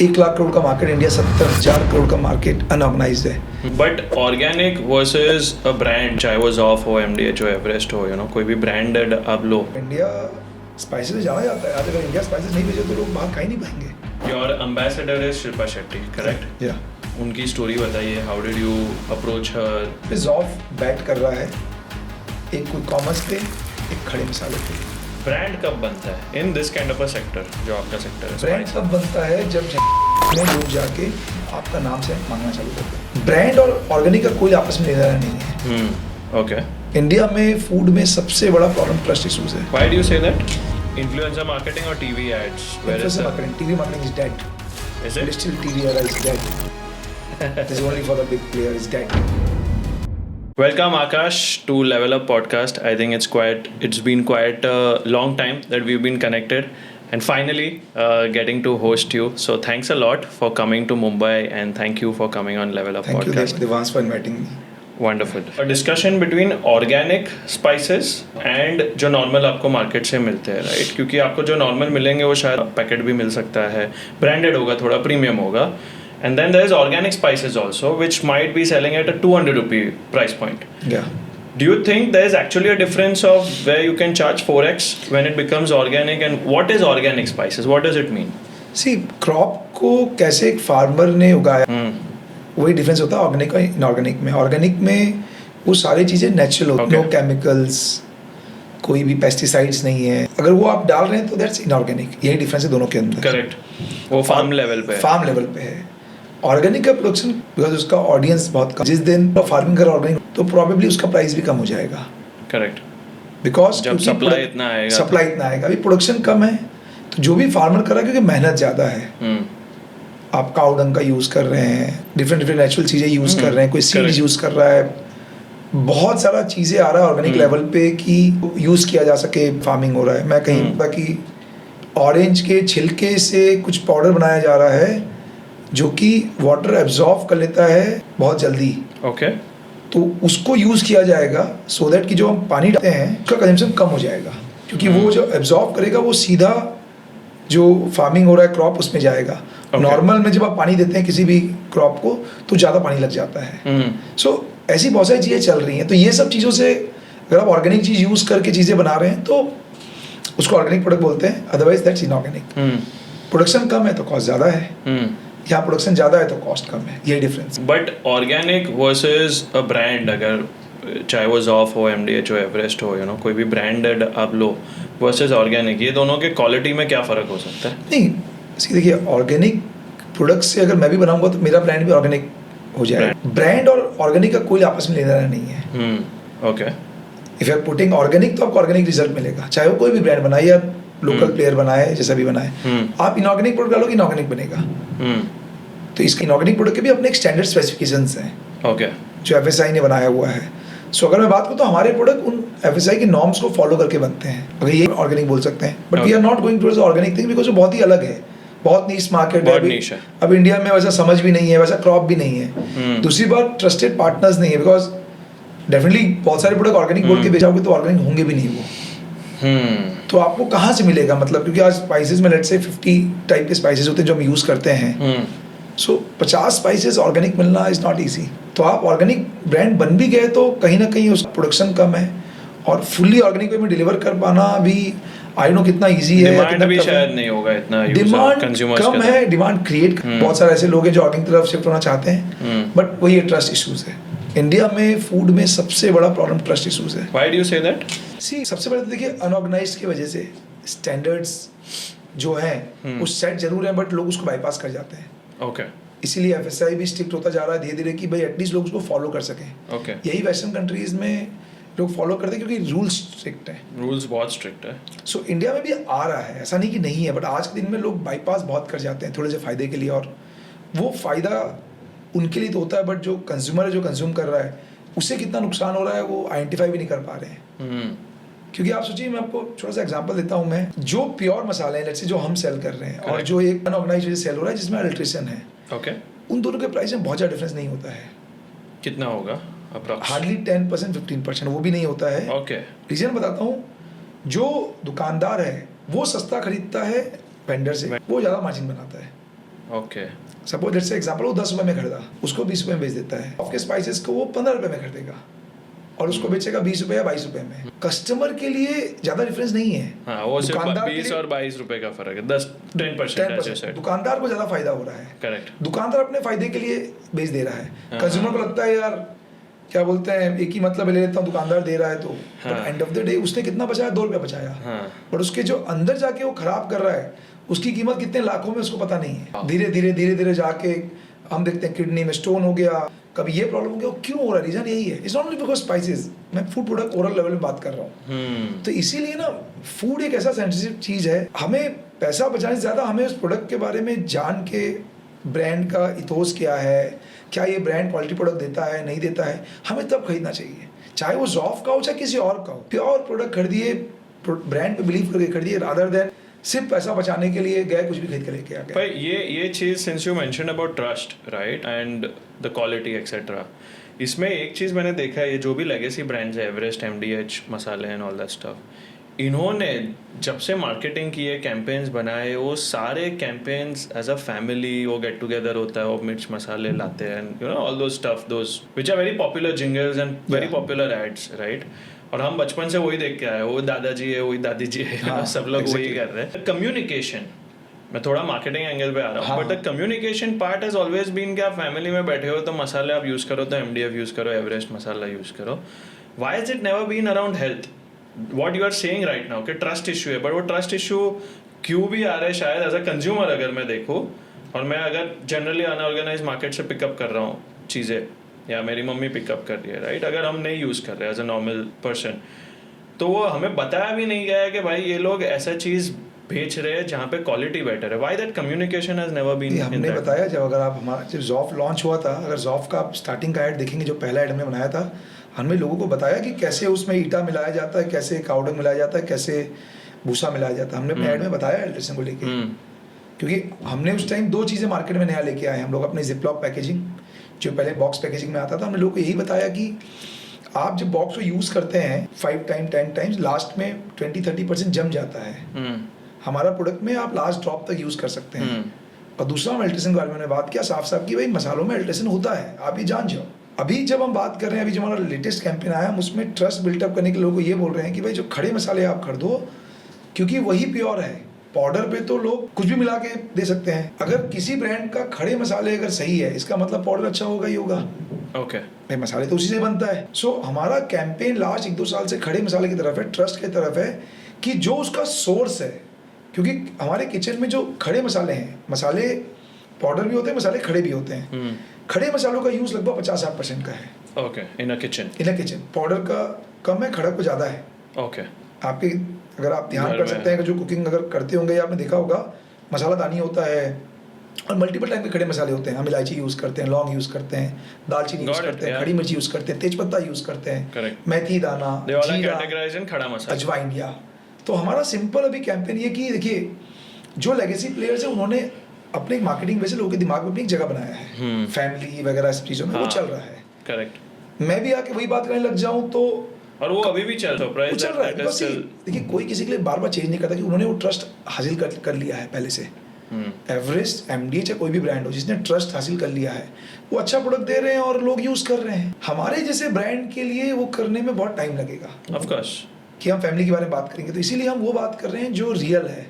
1 लाख करोड़ का market India, 70,000 crore का market unorganised है। But organic versus a brand, चाहे वो जॉफ हो, एमडीएच हो, एवरेस्ट हो, कोई भी ब्रांडेड आप लो। इंडिया स्पाइसेस जाना जाता है, आज अगर इंडिया स्पाइसेस नहीं भेजे तो लोग बाहर खा ही नहीं पाएंगे। Your ambassador is Shilpa Shetty, correct? या उनकी स्टोरी बताइए, how did you approach her? जॉफ bat कर रहा है, एक कोई कॉमर्स पे, एक खड़े मसाले पे। ब्रांड कब बनता है in this kind of a sector, जो आपका सेक्टर है? ब्रांड तब बनता है जब में लोग जाके आपका नाम से मांगना चालू करते हैं। ब्रांड और ऑर्गेनिक का कोई आपस में लेना नहीं है। ओके। इंडिया में फूड में सबसे बड़ा प्रॉब्लम ट्रस्ट इशूज है। Why do you say that? Influencer marketing और TV ads? Influencer marketing, TV marketing is dead. Is it? Still TV era is dead. It is only for the big player is dead. Welcome Akash to Level Up podcast. I think it's been quite a long time that we've been connected and finally getting to host you. So thanks a lot for coming to Mumbai and thank you for coming on Level Up Thank podcast. you Devans for inviting me. Wonderful. A discussion between organic spices and जो normal आपको market से मिलते हैं, right? क्योंकि आपको जो normal मिलेंगे वो शायद पैकेट भी मिल सकता है, branded होगा, थोड़ा premium होगा. And then there is organic spices also, which might be selling at a 200 rupee price point. Yeah. Do you think there is actually a difference of where you can charge 4x when it becomes organic, and what is organic spices? What does it mean? See, crop को कैसे एक farmer ने उगाया, वही difference होता है organic और inorganic में। ऑर्गेनिक में वो सारी चीज़ें नेचुरल होती हैं, नो केमिकल्स, कोई भी पेस्टिसाइड्स नहीं है। अगर वो आप डाल रहे हैं तो दैट्स इनऑर्गेनिक। यही डिफरेंस है दोनों के अंदर। करेक्ट। वो फार्म लेवल पे है। फार्म लेवल पे है। ऑर्गेनिक का प्रोडक्शन बिकॉज उसका ऑडियंस बहुत कम, जिस दिन फार्मिंग कर ऑर्गेनिक तो प्रोबेबली उसका प्राइस भी कम हो जाएगा। करेक्ट। बिकॉज जब सप्लाई इतना आएगा, सप्लाई इतना आएगा, अभी प्रोडक्शन कम है तो जो भी फार्मर कर रहा है क्योंकि मेहनत ज़्यादा है। आप काऊ डंग का यूज़ कर रहे हैं, डिफरेंट नेचुरल चीज़ें यूज़ कर रहे हैं, कोई सीड्स यूज़ कर रहा है, बहुत सारा चीज़ें आ रहा है ऑर्गेनिक लेवल पे कि यूज़ किया जा सके, फार्मिंग हो रहा है। मैं कहीं कि ऑरेंज के छिलके से कुछ पाउडर बनाया जा रहा है जो कि वाटर एब्जॉर्ब कर लेता है बहुत जल्दी। ओके। तो उसको यूज़ किया जाएगा सो दैट कि जो हम पानी डालते हैं उसका कंजम्पशन कम हो जाएगा, क्योंकि वो जो एब्जॉर्ब करेगा वो सीधा जो फार्मिंग हो रहा है क्रॉप उसमें जाएगा। नॉर्मल में जब आप पानी देते हैं किसी भी क्रॉप को तो ज़्यादा पानी लग जाता है। सो ऐसी बहुत सारी चीज़ें चल रही हैं। तो ये सब चीज़ों से अगर आप ऑर्गेनिक चीज़ यूज़ करके चीज़ें बना रहे हैं तो उसको ऑर्गेनिक प्रोडक्ट बोलते हैं, अदरवाइज दैट्स इनऑर्गेनिक। प्रोडक्शन कम है तो कॉस्ट ज़्यादा है, यहाँ प्रोडक्शन ज़्यादा है तो कॉस्ट कम है, यही difference. But organic versus a brand, अगर चाहे वो जॉफ हो, एमडीएच हो, एवरेस्ट हो, कोई भी ब्रांडेड आप लो वर्सेस ऑर्गेनिक, ये दोनों के क्वालिटी में क्या फ़र्क हो सकता है? नहीं सी देखिए, ऑर्गेनिक प्रोडक्ट से अगर मैं भी बनाऊंगा तो मेरा ब्रांड भी ऑर्गेनिक हो जाएगा। ब्रांड और ऑर्गेनिक का कोई आपस में लेना नहीं है। Okay. If you are putting organic तो आपको ऑर्गेनिक रिजल्ट मिलेगा, चाहे वो कोई भी ब्रांड बनाए या लोकल प्लेयर बनाए, जैसा भी बनाए। आप इनऑर्गेनिक प्रोडक्ट डालोगे इनऑर्गेनिक बनेगा। तो इसका इनऑर्गेनिक प्रोडक्ट के भी अपने एक स्टैंडर्ड स्पेसिफिकेशंस हैं, ओके, जो एफएसआई ने बनाया हुआ है। सो अगर मैं बात करूँ तो हमारे प्रोडक्ट उन एफएसआई के नॉर्म्स को फॉलो करके बनते हैं, अगर ये ऑर्गेनिक बोल सकते हैं। But we are not going towards organic thing because वो बहुत ही अलग है, बहुत नीश मार्केट है। अब इंडिया में वैसा समझ भी नहीं है, वैसा क्रॉप भी नहीं है। दूसरी बात, ट्रस्टेड पार्टनर्स नहीं है, बिकॉज डेफिनेटली बहुत सारे प्रोडक्ट ऑर्गेनिक बोल के बेचाओगे तो ऑर्गेनिक होंगे भी नहीं वो। तो आपको कहाँ से मिलेगा, मतलब क्योंकि आज स्पाइसेस में लेट्स से 50 टाइप के स्पाइसेस होते हैं जो हम यूज़ करते हैं। सो 50 स्पाइसेस ऑर्गेनिक मिलना इज़ नॉट ईजी। तो आप ऑर्गेनिक ब्रांड बन भी गए तो कहीं ना कहीं उसका प्रोडक्शन कम है, और फुल्ली ऑर्गेनिक वे में डिलीवर कर पाना भी आई नो कितना इजी है, डिमांड भी शायद नहीं होगा इतना, डिमांड कम है, डिमांड क्रिएट। बहुत सारे ऐसे लोग हैं जो ऑर्गेनिक तरफ शिफ्ट होना चाहते हैं, बट वही ट्रस्ट इशूज है। इंडिया में फूड में सबसे बड़ा प्रॉब्लम ट्रस्ट इशूज है। Why do you say that? See सबसे पहले तो देखिए, अनऑर्गेनाइज्ड की वजह से स्टैंडर्ड्स जो हैं वो सेट जरूर है, बट लोग उसको बाईपास कर जाते हैं। ओके। इसीलिए एफएसआई भी स्ट्रिक्ट होता जा रहा है धीरे धीरे कि भाई एटलीस्ट लोग उसको फॉलो कर सकें। ओके। यही वेस्टर्न कंट्रीज में लोग फॉलो करते हैं क्योंकि रूल्स स्ट्रिक्ट है, रूल्स बहुत स्ट्रिक्ट है। सो इंडिया में भी आ रहा है, ऐसा नहीं कि नहीं है, बट आज के दिन में लोग बाईपास बहुत कर जाते हैं थोड़े से फ़ायदे के लिए, और वो फ़ायदा उनके लिए तो होता है, बट जो कंज्यूमर है, जो कंज्यूम कर रहा है, उससे कितना नुकसान हो रहा है वो आइडेंटिफाई भी नहीं कर पा रहे हैं। क्योंकि आप सोचिए, मैं आपको छोटा सा एग्जांपल देता हूँ। मैं जो प्योर मसाले हैं, लेट्स से जो हम सेल कर रहे हैं, और जो एक अनऑर्गेनाइज्ड सेल हो रहा है जिसमें अल्ट्रेशन है, ओके, उन दोनों के प्राइस में बहुत ज़्यादा डिफरेंस नहीं होता है। कितना होगा? हार्डली 10% 15%, वो भी नहीं होता है। ओके। रीजन बताता हूँ, जो दुकानदार है वो सस्ता खरीदता है वेंडर से, वो ज़्यादा मार्जिन बनाता है। ओके सपोज दैट्स एग्जांपल, वो 10 रुपए में खरीदा, उसको 20 रुपए में बेच देता है। आपके स्पाइसेस को वो 15 रुपए में खरीदेगा और उसको बेचेगा 20 रुपए या 22 रुपए में। कस्टमर के लिए ज्यादा डिफरेंस नहीं है। हाँ, वो सिर्फ दुकानदार के 20 लिए और 22 रुपए का फर्क है, 10% दुकानदार को ज्यादा फायदा हो रहा है। करेक्ट। दुकानदार अपने फायदे के लिए बेच दे रहा है। हाँ, कंज्यूमर हाँ। को लगता है यार क्या बोलते हैं, एक ही मतलब ले लेता हूँ, दुकानदार दे रहा है तो, हाँ। But end of the day उसने कितना बचाया, 2 रुपया बचाया। हाँ। बट उसके जो अंदर जाके वो खराब कर रहा है, उसकी कीमत कितने लाखों में उसको पता नहीं है। हाँ। धीरे धीरे जाके हम देखते हैं किडनी में स्टोन हो गया, कभी ये प्रॉब्लम हो गया। वो क्यों हो रहा है? रीजन यही है। It's not only because spices, मैं फूड प्रोडक्ट ओवरऑल लेवल में बात कर रहा हूँ। तो इसीलिए ना फूड एक ऐसा सेंसिटिव चीज है, हमें पैसा बचाने से ज्यादा हमें उस प्रोडक्ट के बारे में जान के, ब्रांड का इथोस क्या है, क्या ये ब्रांड क्वालिटी प्रोडक्ट देता है नहीं देता है, हमें तब खरीदना चाहिए। चाहे वो जॉफ का हो चाहे किसी और का हो, प्योर प्रोडक्ट खरीदिए, ब्रांड पे बिलीव करके खरीदिए, रादर देन सिर्फ पैसा बचाने के लिए गए कुछ भी खरीद के लेके आ गए। पर ये चीज़, since you mention about trust right and the quality etcetera, इसमें एक चीज़ मैंने देखा है, ये जो भी लेगेसी ब्रांड्स है, एवरेस्ट, MDH, मसाले एंड ऑल दैट स्टफ, इन्होंने जब से मार्केटिंग की है, कैंपेन्स बनाए, वो सारे कैंपेन्स एज अ फैमिली, वो गेट टुगेदर होता है, वो मिर्च मसाले लाते हैं, you know all those stuff, those which are very popular jingles and very popular ads, right. और हम बचपन से वही देख के आए, वो दादाजी है, वही दादी जी है, हाँ, सब लोग exactly. वही कर रहे हैं। कम्युनिकेशन, मैं थोड़ा मार्केटिंग एंगल पे आ रहा हूँ, हाँ। But the communication part has always been कि आप फैमिली में बैठे हो तो मसाले आप यूज़ करो, तो MDF यूज़ करो, एवरेस्ट मसाला यूज़ करो। Why is it never been around health? What you are saying right now कि ट्रस्ट इशू है, बट वो ट्रस्ट इशू क्यों भी आ रहा है, शायद एज अ कंज्यूमर अगर मैं देखूँ, और मैं अगर जनरली अनऑर्गेनाइज मार्केट से पिकअप कर रहा हूँ चीज़ें, या मेरी मम्मी पिकअप कर रही है, राइट, अगर हम नहीं यूज़ कर रहे एज अ नॉर्मल पर्सन, तो वो हमें बताया भी नहीं गया है कि भाई ये लोग ऐसा चीज़ बेच रहे हैं जहाँ पे क्वालिटी बेटर है। Why that communication has never been. हमने बताया, जब अगर आप हमारा जब जॉफ लॉन्च हुआ था, अगर जॉफ का आप स्टार्टिंग का ऐड देखेंगे, जो पहला ऐड हमने बनाया था, हमने लोगों को बताया कि कैसे उसमें ईटा मिलाया जाता है, कैसे काउडंग मिलाया जाता है, कैसे भूसा मिलाया जाता है। हमने अपने ऐड में बताया एल्ट्रेशन को लेके, क्योंकि हमने उस टाइम 2 चीज़ें मार्केट में नया लेके आए हम लोग। अपने जिपलॉक पैकेजिंग, जो पहले बॉक्स पैकेजिंग में आता था, हमने लोगों को यही बताया कि आप जब बॉक्स को यूज़ करते हैं 5 टाइम 10 टाइम्स, लास्ट में 20-30% जम जाता है। हमारा प्रोडक्ट में आप लास्ट ड्रॉप तक यूज़ कर सकते हैं। और दूसरा, हम अल्ट्रेशन के बारे में बात किया साफ साफ कि भाई मसालों में अल्ट्रेशन होता है, आप ये जान जाओ। अभी जब हम बात कर रहे हैं, अभी जो हमारा लेटेस्ट कैंपेन आया, हम उसमें ट्रस्ट बिल्टअप करने के लोगों को ये बोल रहे हैं कि भाई जो खड़े मसाले आप खरीदो, क्योंकि वही प्योर है। पाउडर पे तो लोग कुछ भी मिला के दे सकते हैं। अगर किसी ब्रांड का खड़े मसाले अगर सही है, इसका मतलब पाउडर अच्छा होगा ही होगा। ओके, भाई मसाले तो उसी से बनता है। सो हमारा कैंपेन लास्ट 1-2 साल से खड़े मसाले की तरफ है, ट्रस्ट की तरफ है, कि जो उसका सोर्स है, क्योंकि हमारे किचन में जो खड़े मसाले हैं, मसाले पाउडर भी होते हैं, मसाले खड़े भी होते हैं। खड़े मसालों का यूज़ लगभग 50-60% का है। ओके, इन अ किचन। पाउडर का कम है, खड़ा को ज़्यादा है। ओके, आपके अगर आप ध्यान कर सकते हैं कि जो कुकिंग अगर करते होंगे, आपने देखा होगा मसाला दानी होता है और मल्टीपल टाइप के खड़े मसाले होते हैं। हम इलायची यूज़ करते हैं, लौंग यूज़ करते हैं, दालचीनी यूज़ करते हैं, खड़ी मिर्ची यूज़ करते हैं, तेजपत्ता यूज़ करते हैं, मेथी दाना, जीरा, खड़ा मसाला, अजवाइन। या तो हमारा सिंपल अभी कैंपेन ये कि देखिए, जो लेगेसी प्लेयर्स है उन्होंने अपने मार्केटिंग वैसे लोगों के दिमाग में अपनी एक जगह बनाया है, फैमिली वगैरह सब चीज़ों में वो चल रहा है। करेक्ट। मैं भी आके वही बात करने लग जाऊँ तो, और वो अभी भी चल रहा है। देखिए, कोई किसी के लिए बार बार चेंज नहीं करता कि उन्होंने वो ट्रस्ट हासिल कर लिया है पहले से। एवरेस्ट, MDH या कोई भी ब्रांड हो, जिसने ट्रस्ट हासिल कर लिया है, वो अच्छा प्रोडक्ट दे रहे हैं और लोग यूज कर रहे हैं। हमारे जैसे ब्रांड के लिए वो करने में बहुत टाइम लगेगा, ऑफ कोर्स, कि हम फैमिली के बारे में बात करेंगे, तो इसीलिए हम वो बात कर रहे हैं जो रियल है।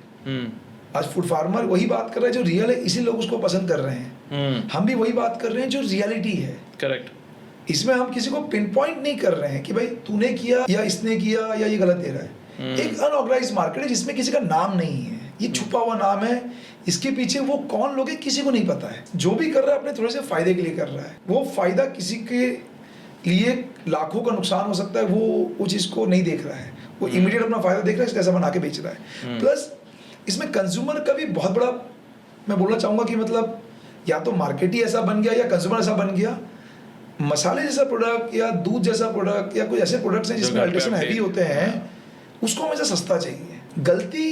आज फूड फार्मर वही बात कर रहा है जो रियल है, इसी लोग उसको पसंद कर रहे हैं। हम भी वही बात कर रहे हैं जो रियलिटी है। करेक्ट। इसमें हम किसी को पिन पॉइंट नहीं कर रहे हैं कि भाई तूने किया या इसने किया या ये गलत दे रहा है। एक अनऑर्गेनाइज मार्केट है जिसमें किसी का नाम नहीं है, ये छुपा हुआ नाम है, इसके पीछे वो कौन लोग हैं किसी को नहीं पता है। जो भी कर रहा है अपने थोड़े से फायदे के लिए कर रहा है, वो फायदा किसी के लिए लाखों का नुकसान हो सकता है, वो चीज़ को नहीं देख रहा है, वो इमीडिएट अपना फायदा देख रहा है, कैसा बना के बेच रहा है। प्लस इसमें कंज्यूमर का भी बहुत बड़ा, मैं बोलना चाहूँगा कि मतलब या तो मार्केट ही ऐसा बन गया या कंज्यूमर ऐसा बन गया। मसाले जैसा प्रोडक्ट या दूध जैसा प्रोडक्ट या कोई ऐसे प्रोडक्ट्स हैं जिसमें अल्ट्रेशन हैवी होते हैं, उसको हमेशा सस्ता चाहिए। गलती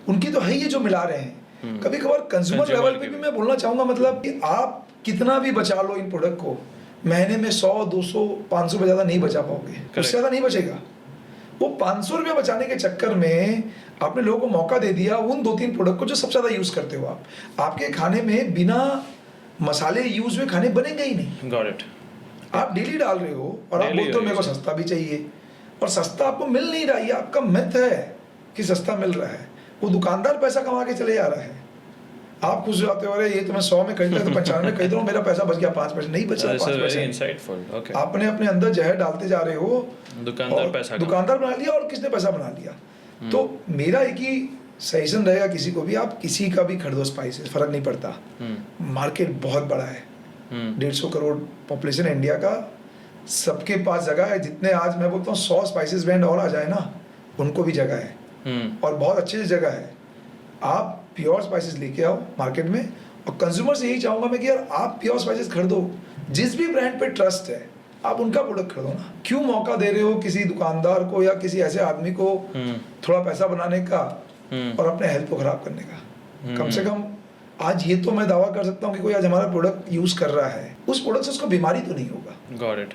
उनकी तो है ही जो मिला रहे हैं। कभी कभार कंज्यूमर लेवल पे भी मैं बोलना चाहूँगा, मतलब कि आप कितना भी बचा लो इन प्रोडक्ट को, महीने में 100, 200, 500 रुपये ज़्यादा नहीं बचा पाओगे, उससे ज़्यादा नहीं बचेगा। वो 500 रुपया बचाने के चक्कर में आपने लोगों को मौका दे दिया उन 2-3 प्रोडक्ट को जो सबसे ज़्यादा यूज़ करते हो आप। आपके खाने में बिना मसाले यूज़ हुए खाने बनेंगे ही नहीं। Got it. आप डेली डाल रहे हो और आप Daily बोलते हो मेरे को use। सस्ता भी चाहिए, और सस्ता आपको मिल नहीं रहा। ये आपका मिथ है कि सस्ता मिल रहा है। वो दुकानदार पैसा कमा के चले जा रहा है, आप खुश हो जाते हो, अरे ये तो मैं 100 में खरीदता तो 95 में खरीद रहा हूँ, मेरा पैसा बच गया 5%। नहीं बच रहा 5%। इनसाइटफुल। ओके। आपने अपने अंदर जहर डालते जा रहे हो, दुकानदार बना लिया और किसने पैसा बना लिया। तो मेरा एक ही सजेशन रहेगा किसी को भी, आप किसी का भी खरीदो स्पाइसेस, फर्क नहीं पड़ता। मार्केट बहुत बड़ा है, 150 करोड़ पॉपुलेशन है इंडिया का, सबके पास जगह है। जितने आज मैं बोलता हूँ 100 स्पाइसेस ब्रांड और आ जाए ना, उनको भी जगह है और बहुत अच्छी जगह है। आप प्योर स्पाइसेस लेके आओ मार्केट में, और कंज्यूमर से यही चाहूंगा मैं कि यार आप प्योर स्पाइसेस खरीदो। जिस भी ब्रांड पे ट्रस्ट है आप उनका प्रोडक्ट खरीदो ना। क्यों मौका दे रहे हो किसी दुकानदार को या किसी ऐसे आदमी को थोड़ा पैसा बनाने का और अपने हेल्थ को खराब करने का। कम से कम आज ये तो मैं दावा कर सकता हूँ कि कोई आज हमारा प्रोडक्ट यूज कर रहा है, उस प्रोडक्ट से उसको बीमारी तो नहीं होगा। Got it.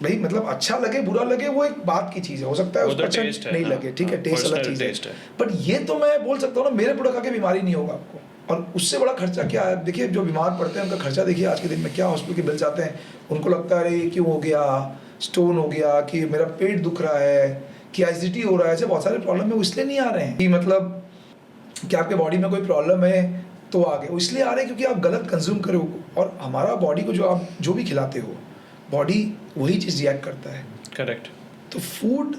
भाई मतलब अच्छा लगे बुरा लगे वो एक बात की चीज है, हो सकता है उसको अच्छा नहीं लगे, ठीक है, टेस्ट अलग चीज है। बट ये तो मैं बोल सकता हूँ ना, मेरे प्रोडक्ट आके बीमारी नहीं होगा आपको। और उससे बड़ा खर्चा क्या है? देखिए जो बीमार पड़ते हैं उनका खर्चा देखिए आज के दिन में क्या हॉस्पिटल के बिल्स आते हैं। उनको लगता है अरे क्यों हो गया, स्टोन हो गया, कि मेरा पेट दुख रहा है, कि एसिडिटी हो रहा है, ऐसे बहुत सारे प्रॉब्लम है। वो इसलिए नहीं आ रहे हैं कि मतलब कि आपके बॉडी में कोई प्रॉब्लम है तो आ गए, वो इसलिए आ रहे हैं क्योंकि आप गलत कंज्यूम करो। और हमारा बॉडी को जो आप जो भी खिलाते हो, बॉडी वही चीज़ रिएक्ट करता है। करेक्ट। तो फूड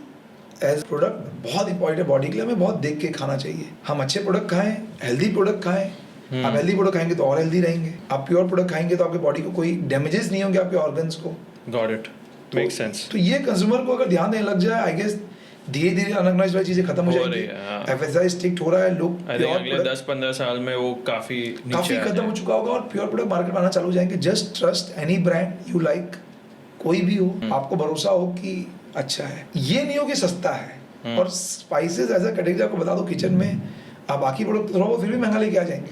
एज प्रोडक्ट बहुत इंपॉर्टेंट है बॉडी के लिए, हमें बहुत देख के खाना चाहिए। हम अच्छे प्रोडक्ट खाएं, हेल्दी प्रोडक्ट खाएं। आप हेल्दी प्रोडक्ट खाएंगे तो और हेल्दी रहेंगे। आप प्योर प्रोडक्ट खाएंगे तो आपके बॉडी को कोई डैमेजेस नहीं होंगे, आपके ऑर्गन्स को। Got it, make sense. तो ये कंज्यूमर को अगर ध्यान देने लग जाए, आई गेस धीरे धीरे अनऑर्गेनाइज्ड वाली चीजें खत्म हो जाएंगी। एफएसआई स्ट्रिक्ट हो रहा है, लोग अगले 10-15 साल में वो काफी खत्म हो चुका होगा और प्योर प्रोडक्ट मार्केट में आना चालू हो जाएंगे। Just trust any brand you like, कोई भी हो, आपको भरोसा हो कि अच्छा है। ये नहीं हो कि सस्ता है। और स्पाइसेस एज अ कैटेगरी आपको बता दो, किचन में आप बाकी प्रोडक्ट थोड़ा बहुत फिर भी महंगा लेके आ जाएंगे,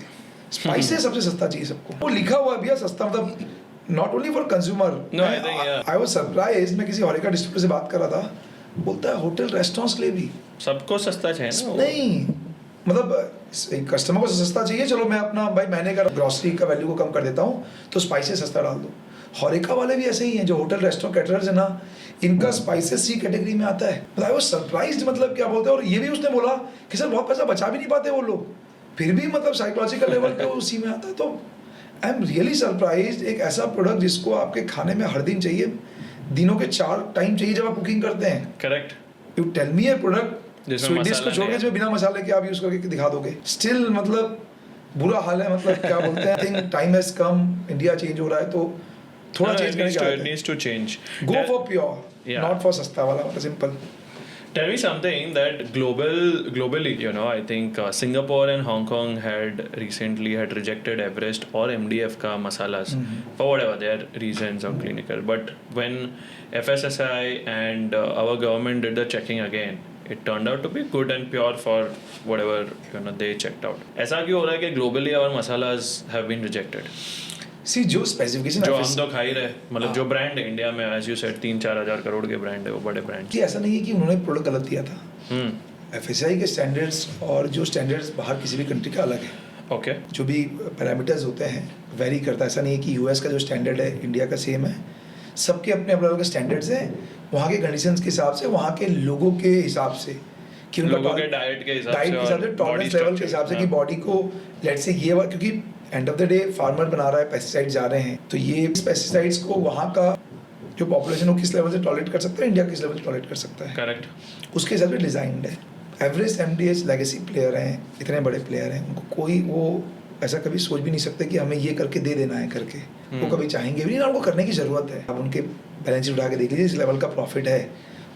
स्पाइसेस सबसे सस्ता चाहिए सबको। वो लिखा हुआ भैया सस्ता, मतलब not only for consumer. I was surprised, मैं किसी होरेका डिस्ट्रीब्यूटर से बात कर रहा था, बोलता है होटल रेस्टोरेंट्स के लिए भी सबको सस्ता चाहिए ना। नहीं मतलब कस्टमर को सस्ता चाहिए, चलो मैं अपना भाई महीने का ग्रोसरी का वैल्यू को कम कर देता हूँ तो स्पाइसेस सस्ता डाल दो। होरेका वाले भी ऐसे ही हैं, जो होटल रेस्टोरेंट कैटरर्स है ना, इनका स्पाइसेस सी कैटेगरी में आता है। आई वाज सरप्राइज्ड, मतलब क्या बोलते हैं। और ये भी उसने बोला कि सर बहुत पैसा बचा भी नहीं पाते वो लोग, फिर भी मतलब साइकोलॉजिकल लेवल पे उसी में आता है। तो आई एम रियली सरप्राइज्ड, एक ऐसा प्रोडक्ट जिसको आपके खाने में हर दिन चाहिए, दिनों के 4 टाइम चाहिए जब आप कुकिंग करते हैं। Correct. You tell me a product sweet dish को छोड़ के जो बिना मसाले के आप यूज करके दिखा दोगे, स्टिल मतलब बुरा हाल है। मतलब क्या बोलते हैं, I think time has come, India change हो रहा है तो थोड़ा चेंज करने की it needs to change. Go for pure, not for सस्ता वाला, मतलब simple. Tell me something that globally, you know, I think Singapore and Hong Kong had recently rejected Everest or MDF ka masalas for whatever their reasons or clinical. But when FSSAI and our government did the checking again, it turned out to be good and pure for whatever they checked out. ऐसा क्यों हो रहा है कि globally our masalas have been rejected? सी जो specification जो हम तो खा ही रहे, मतलब जो ब्रांड है इंडिया में, एज यू सेड 3-4 हजार करोड़ के ब्रांड है, वो बड़े ब्रांड। कि ऐसा नहीं है कि उन्होंने प्रोडक्ट गलत दिया था। एफएसआई के स्टैंडर्ड्स और जो स्टैंडर्ड्स बाहर किसी भी कंट्री का अलग है। ओके। जो भी पैरामीटर्स होते हैं वेरी करता है। ऐसा नहीं है कि यूएस का जो स्टैंडर्ड है इंडिया का सेम है, सबके अपने अपने अलग स्टैंडर्ड्स हैं, वहाँ के कंडीशंस के हिसाब से, वहाँ के लोगों के हिसाब से, कि लोगों के डाइट के हिसाब से, टॉलरेंस लेवल के हिसाब से, कि बॉडी को लेट से ये, क्योंकि end of the day farmer बना रहा है, पेस्टिसाइड्स जा रहे हैं, तो ये पेस्टिसाइड्स को वहाँ का जो पॉपुलेशन हो किस लेवल से टॉलरेट कर सकता है, इंडिया किस लेवल से टॉलरेट कर सकता है। करेक्ट। उसके हिसाब से डिजाइंड है। एवरेस्ट एमडीएच लेगेसी प्लेयर हैं, इतने बड़े प्लेयर हैं, उनको कोई वो ऐसा कभी सोच भी नहीं सकते कि हमें ये करके दे देना है करके। वो कभी चाहेंगे भी नहीं, ना उनको करने की ज़रूरत है। अब उनके बैलेंस शीट उठा के देख लीजिए, इस लेवल का प्रॉफिट है,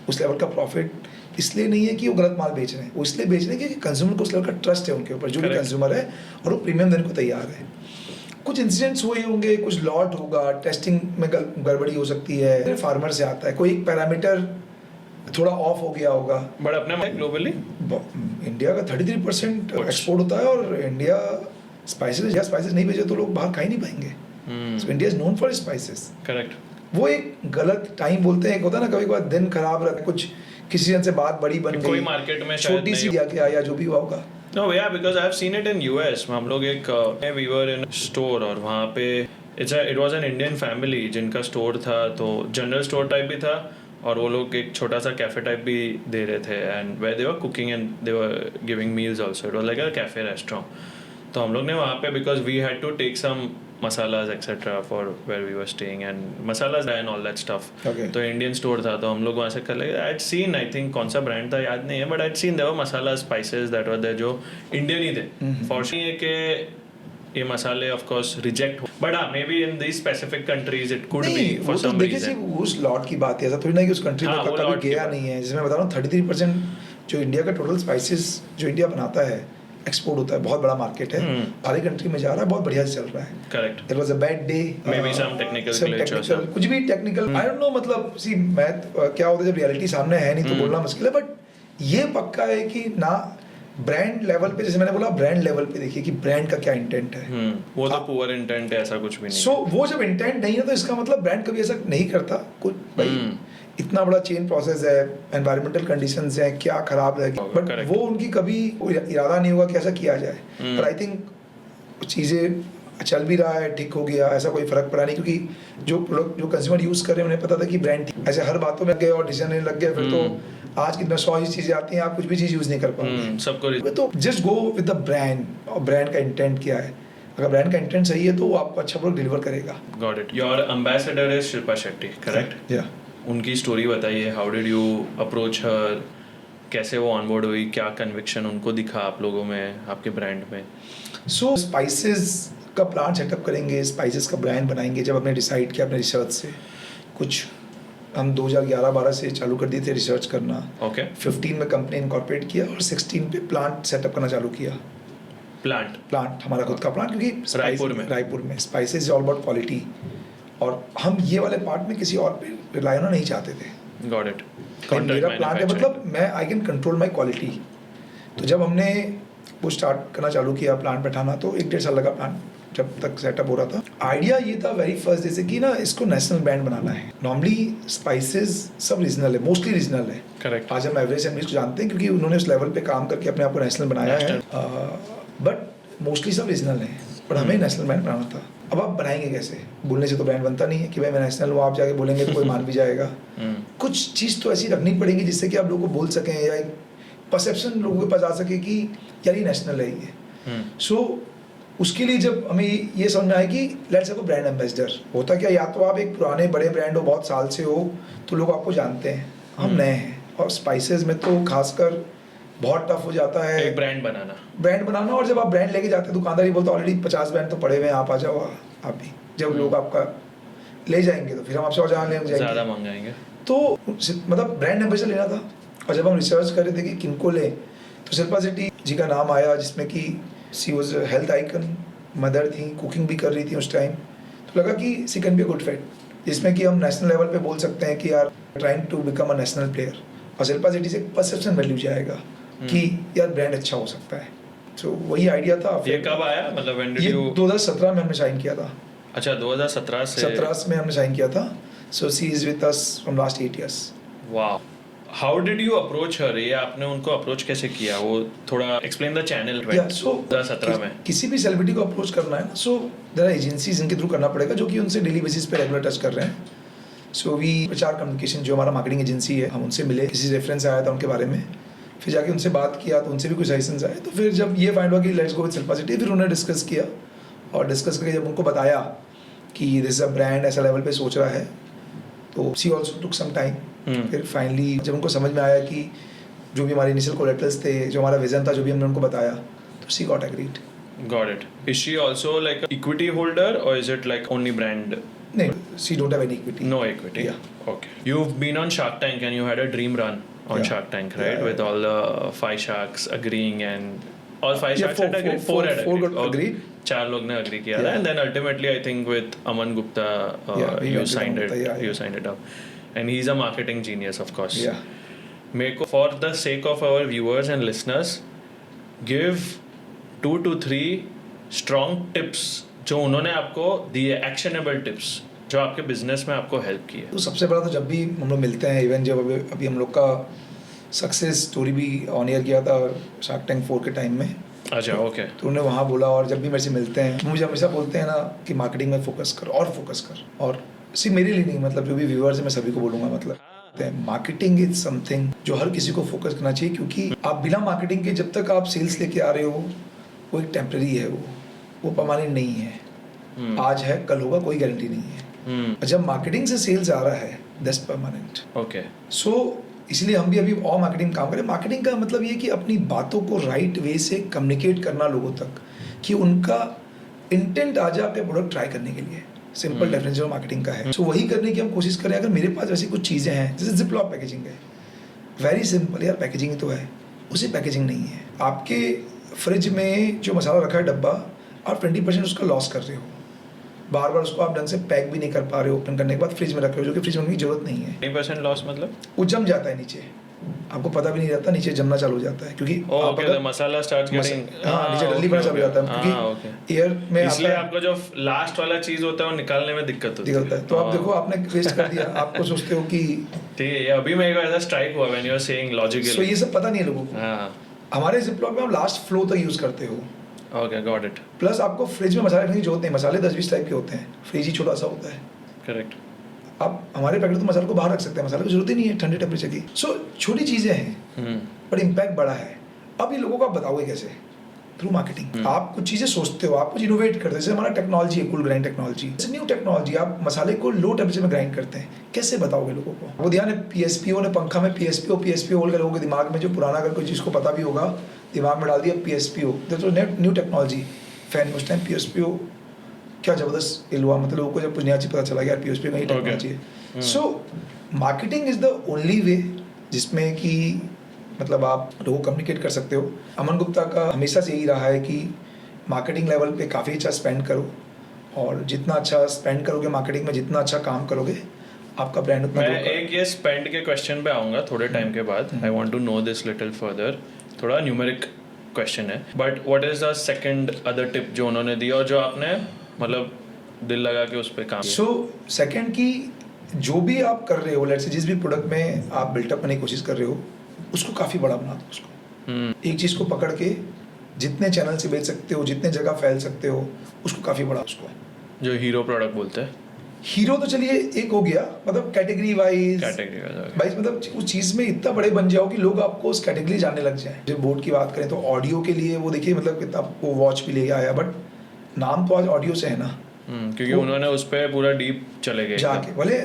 उस लेवल का प्रॉफिट इसलिए नहीं है कि वो गलत माल बेच रहे हैं, वो इसलिए बेच रहे हैं कि कंज्यूमर को उस लेवल का ट्रस्ट है उनके ऊपर, जो भी कंज्यूमर है, और वो प्रीमियम देने को तैयार है। कुछ इंसिडेंट्स हुए होंगे, कुछ लॉट होगा, टेस्टिंग में गड़बड़ी हो सकती है, फार्मर से आता है, कोई एक पैरामीटर थोड़ा ऑफ हो गया होगा। बट अपने ग्लोबली इंडिया का 33% एक्सपोर्ट होता है, और इंडिया स्पाइसेस नहीं भेजे तो लोग बाहर खा ही नहीं पाएंगे। So India is known for spices. Correct. वो एक गलत टाइम बोलते हैं, एक होता है ना, कभी कभार दिन खराब रहता है, कुछ किसी जन से बात बड़ी बन कोई गई, मार्केट में शायद छोटी सी नहीं दिया क्या या जो भी हुआ होगा। No, yeah, because I've seen it in US. हम लोग एक we were in a store और वहाँ पे it was an Indian family जिनका स्टोर था, तो जनरल स्टोर टाइप भी था और वो लोग एक छोटा सा कैफे टाइप भी दे रहे थे, and where they were cooking and they were giving meals also. It was like a cafe restaurant. तो हम लोग ने वहाँ पे because we had to take some masalas etcetera for where we were staying and masalas and all that stuff, तो Indian store था तो हम लोग वहाँ से कर लगे। आई सीन, आई थिंक कौन सा ब्रांड था याद नहीं है, but I seen there were masala spices that were there जो इंडियन ही थे। फॉर्चुनेटली है कि ये मसाले ऑफ कोर्स रिजेक्ट हो, बट हाँ may be in these specific countries it could be for some reason. उस लॉट की बात है, ऐसा थोड़ी ना कि उस कंट्री में कभी गया नहीं है। जिसमें बता रहा हूँ 33% जो इंडिया का टोटल स्पाइसेस जो इंडिया बनाता है एक्सपोर्ट होता है, बहुत बड़ा मार्केट है, सारी कंट्री में जा रहा है, बहुत बढ़िया से चल रहा है। Correct, there was a bad day, may be some technical glitch और सब कुछ भी टेक्निकल, आई डोंट नो। मतलब सी मैं क्या होता है जब रियलिटी सामने है नहीं तो बोलना मुश्किल है, बट ये पक्का है कि ना ब्रांड लेवल पे, जैसे मैंने बोला ब्रांड लेवल पे देखिए कि ब्रांड का क्या इंटेंट है। वो तो पुअर इंटेंट है, ऐसा कुछ भी नहीं। सो वो जब इंटेंट नहीं है तो इसका मतलब ब्रांड कभी ऐसा नहीं करता कुछ। भाई इतना बड़ा चेन प्रोसेस है, एनवायरमेंटल कंडीशंस हैं, क्या खराब रहेगी, बट वो उनकी कभी इरादा नहीं होगा कि ऐसा किया जाए। पर आई थिंक चीज़ें चल भी रहा है, ठीक हो गया, ऐसा कोई फर्क पड़ा नहीं, क्योंकि जो प्रोडक्ट जो कंज्यूमर यूज़ कर रहे हैं उन्हें पता था कि ब्रांड ऐसे हर बातों में गए और डिसीजन लेने लग गए। फिर तो आज की 100 चीज़ें आती हैं, आप कुछ भी चीज़ यूज़ नहीं कर पाओगे सबको। तो just go with the brand, और ब्रांड का इंटेंट क्या है। अगर ब्रांड का इंटेंट सही है तो वो आपको अच्छा प्रोडक्ट डिलीवर करेगा। Got it. Your ambassador is Shilpa Shetty, correct? या उनकी स्टोरी बताइए, हाउ डिड यू अप्रोच हर, कैसे वो ऑनबोर्ड हुई, क्या कन्विक्शन उनको दिखा आप लोगों में, आपके ब्रांड में? सो स्पाइसेस का प्लांट सेटअप करेंगे, स्पाइसेस का ब्रांड बनाएंगे। जब हमने डिसाइड किया अपने रिसर्च से, कुछ हम 2011-12 से चालू कर दिए थे रिसर्च करना। ओके। 15 में कंपनी इनकॉर्पोरेट किया और 16 पे प्लांट सेटअप करना चालू किया। प्लांट हमारा खुद का प्लांट, क्योंकि रायपुर में spices is all about quality, और हम ये वाले पार्ट में किसी और पे रिलाई होना नहीं चाहते थे। Got it. मेरा प्लांट है, मतलब मैं I can control my quality. तो जब हमने वो स्टार्ट करना चालू किया प्लांट बैठाना, तो 1-1.5 साल लगा प्लांट जब तक सेटअप हो रहा था। आइडिया ये था वेरी फर्स्ट, जैसे कि ना इसको नेशनल ब्रांड बनाना है। नॉर्मली स्पाइसेस सब रीजनल है, मोस्टली रीजनल है। करेक्ट। आज हम एवरेज एमडीज को जानते हैं क्योंकि उन्होंने उस लेवल पे काम करके अपने आप को नेशनल बनाया है, बट मोस्टली सब रीजनल है, पर हमें नेशनल ब्रांड बनाना था। अब आप बनाएंगे कैसे? बोलने से तो ब्रांड बनता नहीं है कि भाई मैं नेशनल हूँ, आप जाके बोलेंगे तो कोई मान भी जाएगा। कुछ चीज़ तो ऐसी रखनी पड़ेगी जिससे कि आप लोगों को बोल सकें, या एक परसेप्शन लोगों के पास आ सके कि यार ये नेशनल है ये। सो उसके लिए जब हमें ये समझ में आया कि let's have a brand ambassador. होता क्या, या तो आप एक पुराने बड़े ब्रांड हो, बहुत साल से हो, तो लोग आपको जानते हैं, हम नए हैं, और स्पाइसेस में तो खासकर बहुत टफ हो जाता है एक ब्रांड बनाना। और जब आप ब्रांड लेके जाते हैं, दुकानदार बोलते ऑलरेडी 50 ब्रांड तो पड़े हुए हैं, आप आ जाओ आप भी। जब लोग आपका ले जाएंगे तो फिर हम आपसे और जहाँ ले जाएंगे, ज़्यादा मंगाएंगे। तो मतलब ब्रांड एम्बेसडर लेना था। और जब हम रिसर्च कर रहे थे कि किनको ले, तो शिल्पा शेट्टी जी का नाम आया, जिसमें कि सी वॉज हेल्थ आइकन, मदर थी, कुकिंग भी कर रही थी उस टाइम। तो लगा कि सी कैन बी गुड फिट, जिसमें कि हम नेशनल लेवल पे बोल सकते हैं कि यार trying to become a national player. और शिल्पा शेट्टी से परसेप्शन वैल्यू जाएगा कि यार ब्रांड अच्छा हो सकता है। तो वही आइडिया था। ये कब आया, मतलब when did ये you... 2017 में हमने साइन किया था। अच्छा, 2017 से 17 में हमने साइन किया था। So she is with us from last 8 years। वाह। How did you approach her? ये आपने उनको अप्रोच कैसे किया? वो थोड़ा एक्सप्लेन द चैनल। 2017 में किसी भी सेलिब्रिटी को अप्रोच करना है ना, सो देयर आर एजेंसीज इनके थ्रू करना पड़ेगा, जो कि उनसे डेली बेसिस पे रेगुलर टच कर रहे हैं। सो वी प्रचार कम्युनिकेशन जो हमारा मार्केटिंग एजेंसी है, हम उनसे मिले, किसी रेफरेंस आया था उनके बारे में, फिर जाके उनसे बात किया तो उनसे भी कुछ सजेशंस आए। तो फिर जब ये फाइंड हुआ कि let's go with Shilpa Shetty, फिर उन्होंने डिस्कस किया, और डिस्कस करके जब उनको बताया कि दिस अ ब्रांड ऐसा लेवल पे सोच रहा है, तो सी ऑल्सो टुक सम टाइम। फिर फाइनली जब उनको समझ में आया कि जो भी हमारे इनिशियल कोलेटरल्स थे, जो हमारा विजन था, जो भी हमने उनको बताया, तो she got agreed. Got it. Is she also like an equity holder, or is it like only brand? No, she don't have any equity. No equity. Yeah. Okay. You've been on Shark Tank and you had a dream run on Shark Tank, right? With all the 5 sharks agreeing, and all 5 sharks had agreed. 4 had agreed. got agreed. 4 लोग ने agree किया था, and then ultimately I think with Aman Gupta, you signed it. You signed it up, and he's a marketing genius, of course. Yeah. मेरे को, for the sake of our viewers and listeners, give 2 to 3 strong tips जो उन्होंने आपको दिए, actionable tips जो आपके business में आपको हेल्प की है। तो सबसे बड़ा तो जब भी हम लोग मिलते हैं, इवन जब अभी हम लोग का सक्सेस स्टोरी भी ऑन एयर किया था शार्क टैंक 4 के टाइम में। अच्छा ओके। तो उन्होंने वहाँ बोला, और जब भी मेरे से मिलते हैं मुझे हमेशा बोलते हैं ना कि मार्केटिंग में फोकस कर और फोकस कर। और सिर्फ मेरे लिए नहीं, मतलब जो भी व्यूअर्स है मैं सभी को बोलूँगा, मतलब मार्केटिंग इज समथिंग जो हर किसी को फोकस करना चाहिए, क्योंकि आप बिना मार्केटिंग के जब तक आप सेल्स लेके आ रहे हो वो एक टेम्पररी है, वो परमानेंट नहीं है। आज है कल होगा, कोई गारंटी नहीं है। और जब मार्केटिंग से सेल्स आ रहा है दैट्स परमानेंट। ओके। सो इसलिए हम भी अभी और मार्केटिंग काम करें। मार्केटिंग का मतलब ये कि अपनी बातों को राइट वे से कम्युनिकेट करना लोगों तक, कि उनका इंटेंट आ जाए आपके प्रोडक्ट ट्राई करने के लिए। सिंपल डेफिनेशन मार्केटिंग का है। सो वही करने की हम कोशिश करें। अगर मेरे पास ऐसी कुछ चीज़ें हैं, जैसे जिपलॉक पैकेजिंग है, वेरी सिंपल यार, पैकेजिंग ही तो है, उसी पैकेजिंग नहीं है। आपके फ्रिज में जो मसाला रखा है डब्बा, आप 20% उसका लॉस कर रहे हो। बार बार उसको आप ढंग से पैक भी नहीं कर पा रहे हो, ओपन करने के बाद फ्रिज में रख रहे हो, जो कि फ्रिज में रखने की जरूरत नहीं है। 20% लॉस मतलब वो जम जाता है नीचे, आपको पता भी नहीं रहता, नीचे जमना चालू हो जाता है, क्योंकि आप अगर मसाला स्टार्ट हाँ नीचे डली बनना चालू हो जाता है, क्योंकि एयर में इसलिए आपको जो लास्ट वाला चीज होता है वो निकालने में दिक्कत होती है। तो आप देखो आपने वेस्ट कर दिया, आपको सोचते हो कि ठीक है। अभी मेरे को ऐसा स्ट्राइक हुआ when you are saying logically. So ये सब पता नहीं है लोगों को। हमारे जिपलॉक में आप लास्ट फ्लो तक यूज करते हो। Okay got it. प्लस आपको फ्रिज में मसाले रखने की जरूरत नहीं, मसाले 10-20 टाइप के होते हैं, फ्रिज ही छोटा सा होता है। करेक्ट। आप हमारे पैकेट तो मसाले को बाहर रख सकते हैं, मसाले की जरूरत ही नहीं है ठंडे टेम्परेचर की। सो छोटी चीज़ें हैं पर इम्पैक्ट बड़ा है। अब ये लोगों को आप बताओगे कैसे? Through marketing. आप कुछ चीज़ें सोचते हो, आप कुछ इनोवेट करते हो। जैसे हमारा टेक्नोलॉजी है, cool grind technology, new technology. आप मसाले को लो टेम्परेचर में ग्राइंड करते हैं, कैसे बताओगे लोगों को? वो ध्यान है PSPO ने पंखा में PSPO बोल के लोगों के दिमाग में, जो पुराना अगर कोई चीज़ को पता भी होगा, दिमाग में डाल दिया PSPO। तो न्यू टेक्नोलॉजी फैन उस टाइम PSPO क्या ज़बरदस्त इल हुआ, मतलब लोगों को जब कुछ नया चीज़ पता चला गया PSPO नई टेक्नोलॉजी है। So marketing is the only way जिसमें कि मतलब आप लोगों को कम्युनिकेट कर सकते हो। अमन गुप्ता का हमेशा से यही रहा है कि मार्केटिंग लेवल पे काफ़ी अच्छा स्पेंड करो, और जितना अच्छा स्पेंड करोगे मार्केटिंग में, जितना अच्छा काम करोगे, आपका ब्रांड उतना मैं एक ये स्पेंड के क्वेश्चन पे आऊँगा थोड़े टाइम के बाद। I want to know this little further. थोड़ा न्यूमेरिक क्वेश्चन है, but what is the second other tip जो उन्होंने दी और जो आपने मतलब दिल लगा के उस पर काम किया? सो सेकंड की जो भी आप कर रहे हो, लेट्स से जिस भी प्रोडक्ट में आप बिल्टअप करने की कोशिश कर रहे हो, उसको काफ़ी बड़ा बना दो। उसको एक चीज़ को पकड़ के जितने चैनल से बेच सकते हो, जितने जगह फैल सकते हो, उसको काफ़ी बड़ा, उसको जो हीरो प्रोडक्ट बोलते हैं। हीरो तो चलिए एक हो गया, मतलब कैटेगरी वाइज मतलब उस चीज़ में इतना बड़े बन जाओ कि लोग आपको उस कैटेगरी जानने लग जाए। जब बोर्ड की बात करें तो ऑडियो के लिए वो देखिए, मतलब कितना वो वॉच भी ले आया, बट नाम तो आज ऑडियो से है ना, क्योंकि उन्होंने उस पर पूरा डीप चले गए जाके, भले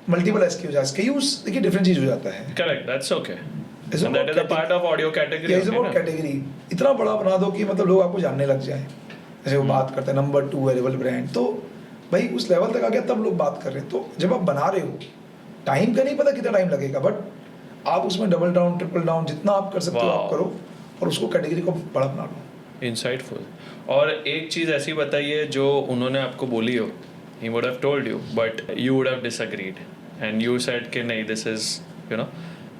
मल्टीपल SKUs देखिए डिफरेंट चीज़ हो जाता है। Correct, that's okay. And that is a part of audio category. Yeah, it's about category. इतना बड़ा बना दो कि मतलब लोग आपको जानने लग जाए। जैसे वो बात करते हैं नंबर 2 वेरिएबल ब्रांड, तो भाई उस लेवल तक आ गया तब लोग बात कर रहे हैं। तो जब आप बना रहे हो, टाइम का नहीं पता कितना टाइम लगेगा, बट आप उसमें डबल डाउन ट्रिपल डाउन जितना आप कर सकते हो आप करो, और उसको कैटेगरी को बड़ा बना लो। इंसाइटफुल। और एक चीज़ ऐसी बताइए जो उन्होंने आपको बोली हो, he would have told you but you would have disagreed and you said कि नहीं, this is you know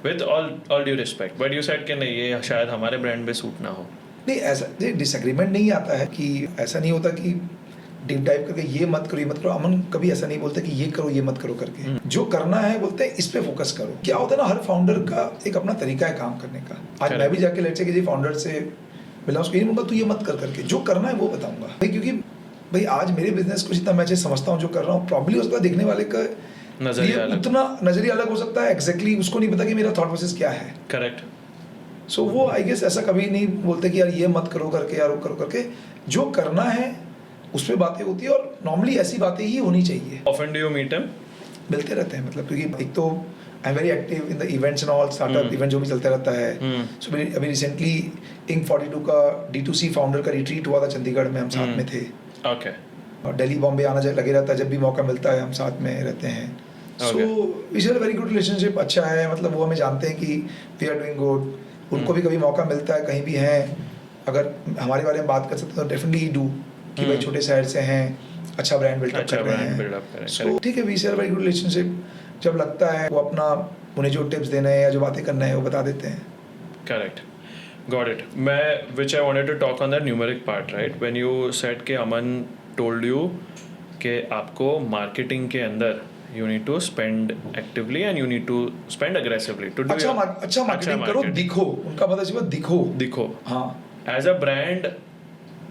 with all due respect, but you said कि नहीं, ये शायद हमारे ब्रांड पे सूट ना हो। नहीं, ऐसा डिसएग्रीमेंट नहीं आता है, कि ऐसा नहीं होता कि डीप डाइव करके ये मत करो ये मत करो। अमन कभी ऐसा नहीं बोलते कि ये करो ये मत करो करके, जो करना है बोलते हैं इस पे फोकस करो। क्या होता है ना, हर फाउंडर का एक अपना तरीका है काम करने का। आज मैं भी जाके लेट्स से किसी फाउंडर से मिला, उसको ये नहीं बोलूँगा तू ये मत कर करके, जो करना है वो बताऊंगा भाई, क्योंकि भाई आज मेरे बिजनेस को जितना मैं अच्छे समझता हूँ, जो कर रहा हूँ, प्रॉब्ली उसका देखने वाले का नजरिया उतना नजरिया अलग हो सकता है। एग्जैक्टली उसको नहीं पता कि मेरा थॉट प्रोसेस क्या है। करेक्ट। सो वो आई गेस ऐसा कभी नहीं बोलते कि यार ये मत करो करके, यार वो करो करके, जो करना है उस पर बातें होती है, और नॉर्मली ऐसी बातें ही होनी चाहिए। Often do you meet him? मिलते रहते हैं, मतलब क्योंकि एक तो I am very active in the events and all, startup event जो भी चलता रहता है। सो अभी रिसेंटली इंक 42 का D2C फाउंडर का रिट्रीट हुआ था चंडीगढ़ में, हम साथ में थे। ओके। और दिल्ली बॉम्बे आना लगे रहता है, जब भी मौका मिलता है हम साथ में रहते हैं। So we have very good relationship, अच्छा है, मतलब वो हमें जानते हैं कि वी आर डूइंग गुड। उनको भी कभी मौका मिलता है, कहीं भी हैं, अगर हमारे बारे में बात कर सकते हैं तो डेफिनेटली डू, कि भाई छोटे शहर से हैं, अच्छा ब्रांड बिल्डअप कर रहे हैं। सो ठीक है, we have very good relationship. जब लगता है वो अपना, उन्हें जो टिप्स देना है या जो बातें करना है वो बता देते हैं। Correct, got it. मैं which I wanted to talk on that numeric part, right, when you said कि अमन टोल्ड यू कि आपको मार्केटिंग के अंदर You need to spend actively and you need to spend aggressively to do अच्छा marketing करो, दिखो, उनका मतलब सिर्फ दिखो. हाँ. As a brand,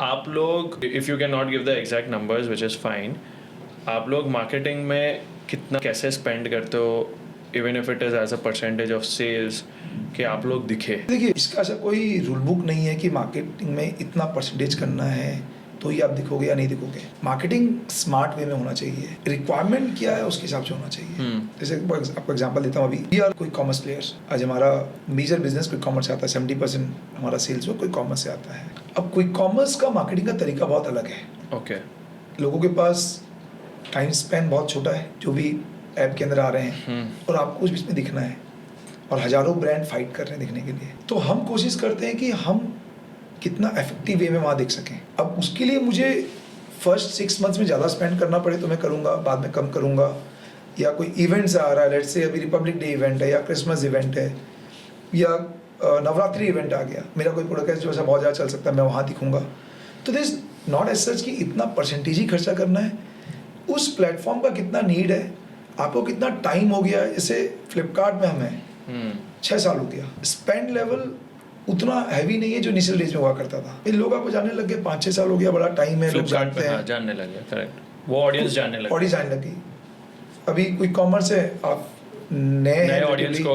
आप लोग, if you cannot give the exact numbers, which is fine, आप लोग मार्केटिंग में कितना कैसे स्पेंड करते हो, even if it is as a percentage of sales, कि आप लोग दिखे? देखिए, इसका ऐसा कोई रूल बुक नहीं है कि मार्केटिंग में इतना परसेंटेज करना है तो ही आप दिखोगे या नहीं दिखोगे. मार्केटिंग स्मार्ट वे में होना चाहिए. रिक्वायरमेंट क्या है उसके हिसाब से होना चाहिए. जैसे आपको एग्जांपल देता हूँ. अभी we are quick commerce players. आज हमारा मेजर बिजनेस क्विक कॉमर्स से आता है. 70% हमारा सेल्स वो क्विक कॉमर्स से आता है. अब क्विक कॉमर्स का मार्केटिंग का तरीका बहुत अलग है. ओके. लोगों के पास टाइम स्पेन बहुत छोटा है जो भी ऐप के अंदर आ रहे हैं, और आपको उस बीच में दिखना है, और हजारों ब्रांड फाइट कर रहे हैं दिखने के लिए. तो हम कोशिश करते हैं कि हम कितना इफेक्टिव वे में वहाँ दिख सकें. अब उसके लिए मुझे फर्स्ट 6 मंथ्स में ज़्यादा स्पेंड करना पड़े तो मैं करूँगा, बाद में कम करूँगा. या कोई इवेंट्स आ रहा है, लेट्स से अभी रिपब्लिक डे इवेंट है, या क्रिसमस इवेंट है, या नवरात्रि इवेंट आ गया, मेरा कोई प्रोडक्ट है जो ऐसा बहुत ज़्यादा चल सकता है, मैं वहाँ दिखूँगा. तो दिस नॉट एज सच कि इतना परसेंटेज ही खर्चा करना है. उस प्लेटफॉर्म का कितना नीड है, आपको कितना टाइम हो गया. जैसे फ्लिपकार्ट में हमें 6 साल हो गया. स्पेंड लेवल उतना हैवी नहीं है जो इनिशियल डेज में हुआ करता था. इन लोग आपको जानने लग गए, 5-6 साल हो गया, बड़ा टाइम है, लोग जानते हैं. जानने लगे. करेक्ट. वो ऑडियंस जानने लगी. अभी कोई कॉमर्स है, आप नए ऑडियंस को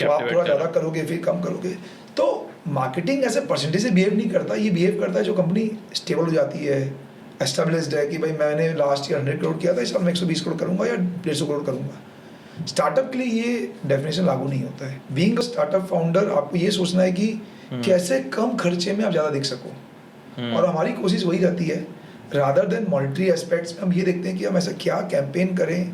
तो आप थोड़ा ज़्यादा करोगे, फिर कम करोगे. तो मार्केटिंग ऐसे परसेंटेज से बिहेव नहीं करता. ये बिहेव करता है जो कंपनी स्टेबल हो जाती है, एस्टेब्लिश्ड है कि भाई मैंने लास्ट ईयर 100 करोड़ किया था, इस साल मैं 120 करोड़ करूँगा या 150 करोड़ करूँगा. स्टार्टअप के लिए ये डेफिनेशन लागू नहीं होता है. बीइंग अ स्टार्टअप फाउंडर, आपको ये सोचना है कि कैसे कम खर्चे में आप ज़्यादा दिख सको. और हमारी कोशिश वही रहती है. रादर देन मॉनिटरी एस्पेक्ट्स में हम ये देखते हैं कि हम ऐसा क्या कैंपेन करें,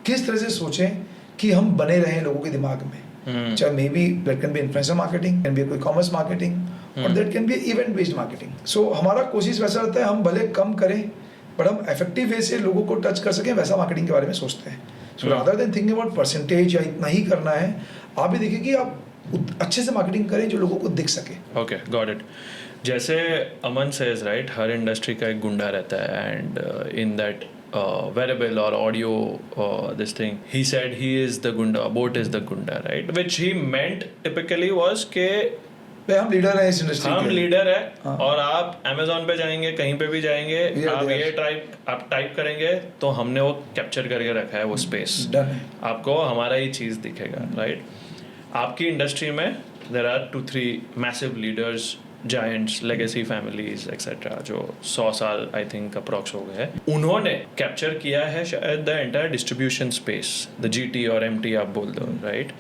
किस तरह से सोचें कि हम बने रहें लोगों के दिमाग में. चाहे maybe that can be influencer marketing, can be quick commerce marketing, और that can be event based marketing. So हमारा कोशिश वैसा रहता है, हम भले कम करें बट हम इफेक्टिव वे से लोगों को टच कर सकें, वैसा मार्केटिंग के बारे में सोचते हैं. So rather than thinking about percentage या इतना ही करना है, आप ये देखिए कि आप अच्छे से मार्केटिंग करें जो लोगों को दिख सके. Okay, got it. जैसे अमन सेज, राइट, हर इंडस्ट्री का एक गुंडा रहता है, and in that wearable or audio this thing, he said he is the gunda, Boat is the gunda, right, which he meant typically was के हम लीडर हैं इस इंडस्ट्री के. हम लीडर है. हाँ. और आप अमेजोन पे जाएंगे, कहीं पे भी जाएंगे, आप टाइप करेंगे तो हमने वो कैप्चर करके रखा है वो स्पेस. आपको हमारा ही चीज़ दिखेगा, राइट. आपकी इंडस्ट्री में there are 2-3 massive leaders, giants, legacy families etcetera, जो 100 साल आई थिंक अप्रॉक्स हो गए हैं. उन्होंने कैप्चर किया है शायद the entire distribution space, the GT और MT आप बोल दो, right.